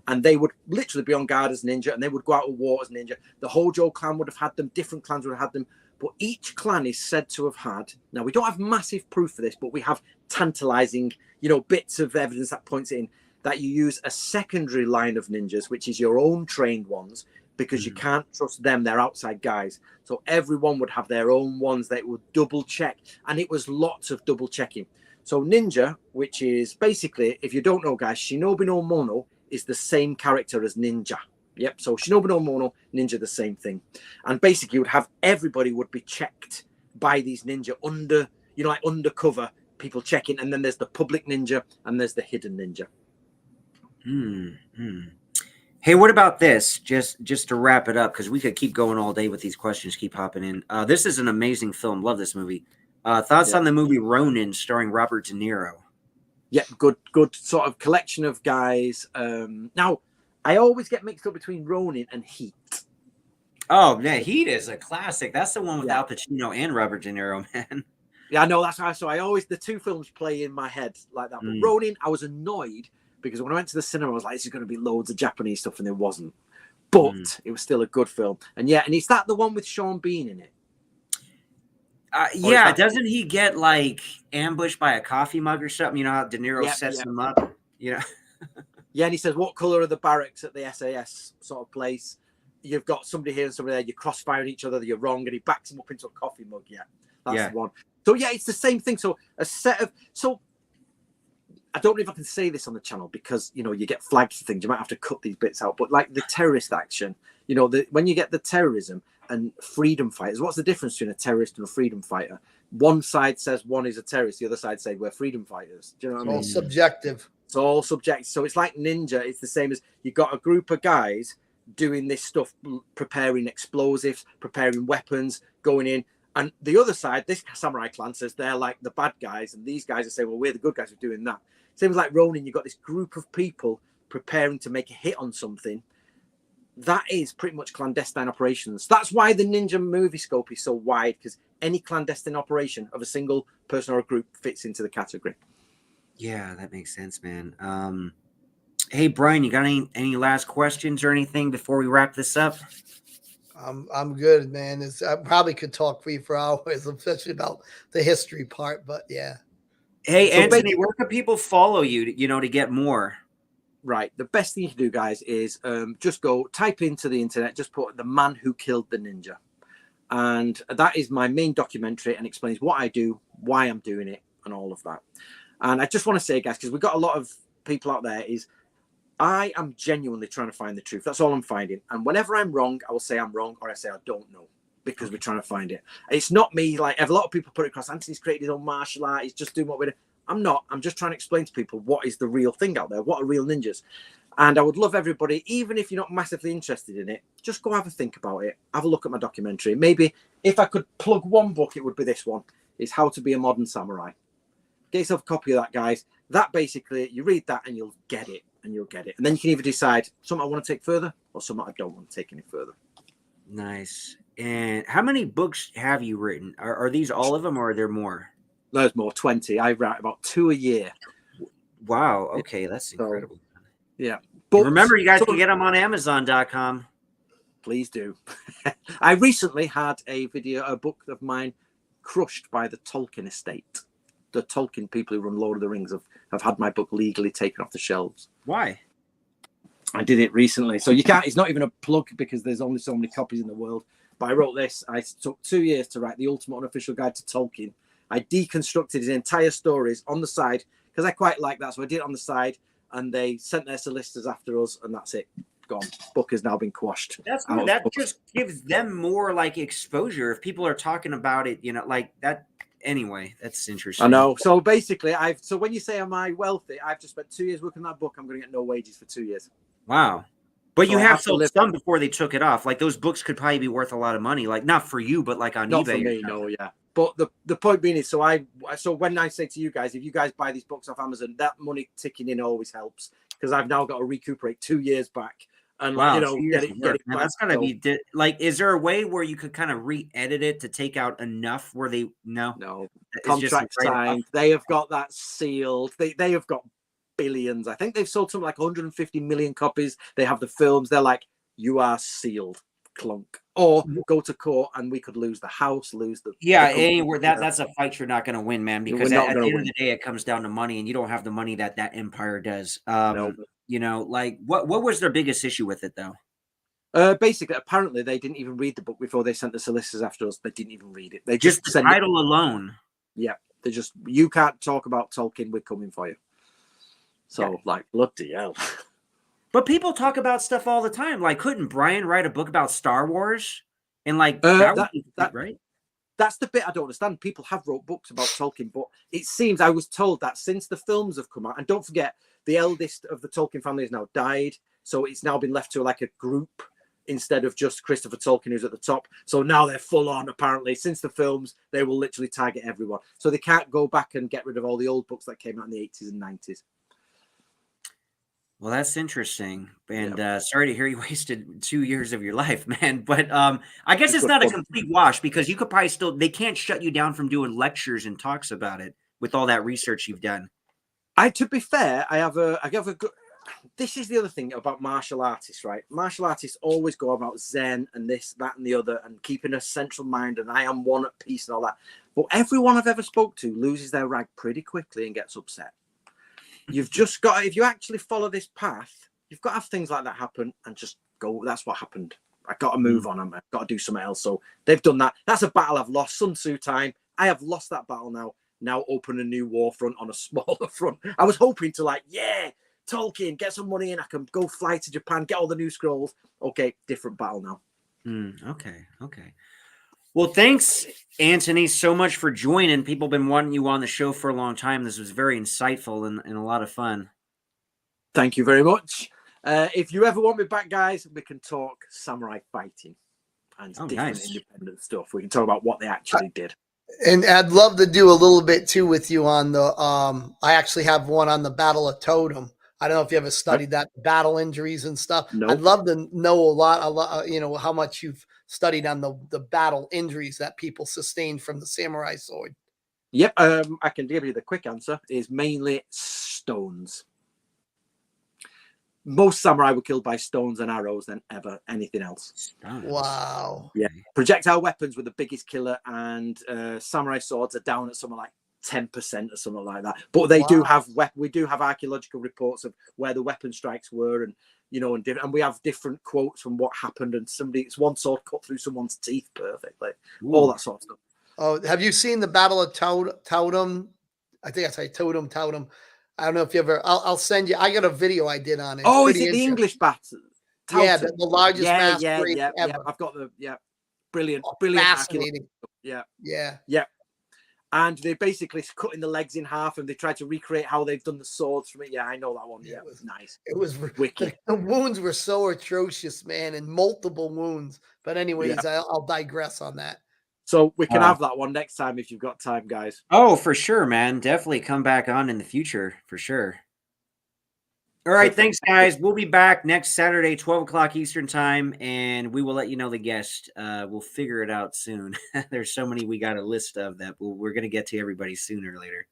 and they would literally be on guard as ninja, and they would go out of war as ninja. The Hojo clan would have had them, different clans would have had them, but each clan is said to have had, now we don't have massive proof for this, but we have tantalizing, bits of evidence that points in that you use a secondary line of ninjas, which is your own trained ones, because you can't trust them, they're outside guys. So everyone would have their own ones that would double check, and it was lots of double checking. So ninja, which is basically, if you don't know, guys, Shinobi no Mono is the same character as ninja. Yep. So Shinobi no Mono, ninja, the same thing. And basically, you would have everybody would be checked by these ninja under, like undercover people checking. And then there's the public ninja and there's the hidden ninja. Hey, what about this? Just to wrap it up, because we could keep going all day with these questions, keep hopping in. This is an amazing film. Love this movie. Thoughts on the movie Ronin starring Robert De Niro? Yeah, good sort of collection of guys. Now, I always get mixed up between Ronin and Heat. Oh, yeah, Heat is a classic. That's the one with Al Pacino and Robert De Niro, man. Yeah, I know. That's how. So I always, the two films play in my head like that. But Ronin, I was annoyed because when I went to the cinema, I was like, this is going to be loads of Japanese stuff, and there wasn't. But it was still a good film. And yeah, and is that the one with Sean Bean in it? Yeah, doesn't he get like ambushed by a coffee mug or something? You know how De Niro sets him up? Yeah, and he says, what color are the barracks at the SAS sort of place? You've got somebody here and somebody there, you're crossfiring each other, you're wrong, and he backs him up into a coffee mug. Yeah, that's the one. So yeah, it's the same thing. So a set of, so I don't know if I can say this on the channel because, you get flagged for things. You might have to cut these bits out. But like the terrorist action, when you get the terrorism and freedom fighters, what's the difference between a terrorist and a freedom fighter? One side says one is a terrorist. The other side say we're freedom fighters. Do you know what I mean? All subjective. It's all subjective. So it's like ninja. It's the same as you've got a group of guys doing this stuff, preparing explosives, preparing weapons, going in. And the other side, this samurai clan says they're like the bad guys. And these guys are saying, well, we're the good guys for doing that. Same as like Ronin, you've got this group of people preparing to make a hit on something. That is pretty much clandestine operations. That's why the ninja movie scope is so wide, because any clandestine operation of a single person or a group fits into the category. Yeah, that makes sense, man. Hey, Brian, you got any last questions or anything before we wrap this up? I'm good, man. I probably could talk for hours, especially about the history part, but yeah. Hey, so Anthony, where can people follow you, to get more? Right. The best thing you can do, guys, is just go type into the internet, just put The Man Who Killed the Ninja. And that is my main documentary and explains what I do, why I'm doing it, and all of that. And I just want to say, guys, because we've got a lot of people out there, is I am genuinely trying to find the truth. That's all I'm finding. And whenever I'm wrong, I will say I'm wrong, or I say I don't know, because we're trying to find it. It's not me, like a lot of people put it across, Anthony's created his own martial art, he's just doing what we're doing. I'm not. I'm just trying to explain to people what is the real thing out there, what are real ninjas. And I would love everybody, even if you're not massively interested in it, just go have a think about it. Have a look at my documentary. Maybe if I could plug one book, it would be this one. It's How to Be a Modern Samurai. Get yourself a copy of that, guys. That basically, you read that and you'll get it. And you'll get it. And then you can either decide something I want to take further or something I don't want to take any further. Nice. And how many books have you written? Are these all of them, or are there more? There's more, 20. I write about 2 a year. Wow. Okay. That's incredible. Yeah. But remember, you guys can get them on Amazon.com. Please do. I recently had a book of mine crushed by the Tolkien estate. The Tolkien people who run Lord of the Rings have had my book legally taken off the shelves. Why? I did it recently. So you can't, it's not even a plug because there's only so many copies in the world. But I wrote this. I took 2 years to write the ultimate unofficial guide to Tolkien. I deconstructed his entire stories on the side because I quite like that. So I did it on the side and they sent their solicitors after us and that's it. Gone. Book has now been quashed. That just gives them more like exposure. If people are talking about it, like that. Anyway, that's interesting. I know. So basically, so when you say, am I wealthy? I've just spent 2 years working on that book. I'm going to get no wages for 2 years. Wow. But So you I have have to sold live- some before they took it off. Like those books could probably be worth a lot of money. Like not for you, but like on Not eBay. for me, no, yeah. But the point being is, so when I say to you guys, if you guys buy these books off Amazon, that money ticking in always helps because I've now got to recuperate 2 years back. And Wow, get it man, back. that's gotta be like. Is there a way where you could kind of re-edit it to take out enough where they No It's just contract right signed. They have got that sealed. They have got billions. I think they've sold something like 150 million copies. They have the films. They're like, you are sealed, clunk. Or go to court and we could lose the house, lose the anywhere that's a fight you're not going to win, man. Because We're not at the gonna end of win. the day, it comes down to money, and you don't have the money that empire does. No. You know, like what was their biggest issue with it though? Basically, apparently they didn't even read the book before they sent the solicitors after us. They didn't even read it. They Just just the sent it. title alone. Yeah, they just, you can't talk about Tolkien, we're coming for you. So, like, bloody hell. But people talk about stuff all the time. Like, couldn't Brian write a book about Star Wars? And like that would be right? That's the bit I don't understand. People have wrote books about Tolkien, but it seems, I was told that since the films have come out, and don't forget, the eldest of the Tolkien family has now died, so it's now been left to like a group instead of just Christopher Tolkien, who's at the top. So now they're full on, apparently. Since the films, they will literally target everyone. So they can't go back and get rid of all the old books that came out in the 80s and 90s. Well, that's interesting. And sorry to hear you wasted 2 years of your life, man. But I guess it's not a complete wash, because you could probably still, they can't shut you down from doing lectures and talks about it with all that research you've done. To be fair, I have a good, this is the other thing about martial artists, right? Martial artists always go about Zen and this, that, and the other, and keeping a central mind, and I am one at peace and all that. But everyone I've ever spoke to loses their rag pretty quickly and gets upset. You've just got, if you actually follow this path, you've got to have things like that happen and just go, that's what happened. I got to move on. I've got to do something else. So they've done that. That's a battle I've lost. Sun Tzu time. I have lost that battle now. Now open a new war front on a smaller front. I was hoping to Tolkien, get some money in. I can go fly to Japan, get all the new scrolls. Okay, different battle now. Okay. Well, thanks, Anthony, so much for joining. People have been wanting you on the show for a long time. This was very insightful and a lot of fun. Thank you very much. If you ever want me back, guys, we can talk samurai fighting and different independent stuff. We can talk about what they actually did. And I'd love to do a little bit too with you on the I actually have one on the Battle of Totem. I don't know if you ever studied that, battle injuries and stuff. Nope. I'd love to know a lot, you know, how much you've studied on the battle injuries that people sustained from the samurai sword. Yep, I can give you the quick answer. Is mainly stones. Most samurai were killed by stones and arrows than ever anything else. Stones. Wow. Yeah, projectile weapons were the biggest killer, and samurai swords are down at something like 10% or something like that. But they do have we do have archaeological reports of where the weapon strikes were, and you know, and we have different quotes from what happened. And it's one sword cut through someone's teeth perfectly. All that sort of stuff. Oh, have you seen the Battle of Totem? I think I say Totem. I don't know if you ever. I'll send you. I got a video I did on it. Oh, is it the English battle? Yeah, the largest mass grave ever. Yeah. I've got brilliant, fascinating. Yeah. And they basically cutting the legs in half, and they tried to recreate how they've done the swords from it. Yeah, I know that one. Yeah, it was nice. It was wicked. The wounds were so atrocious, man, and multiple wounds. But anyways, I'll digress on that. So we can have that one next time if you've got time, guys. Oh, for sure, man. Definitely come back on in the future, for sure. All right, thanks, guys. We'll be back next Saturday, 12 o'clock Eastern time, and we will let you know the guest. We'll figure it out soon. There's so many we got a list of that we're going to get to everybody sooner or later.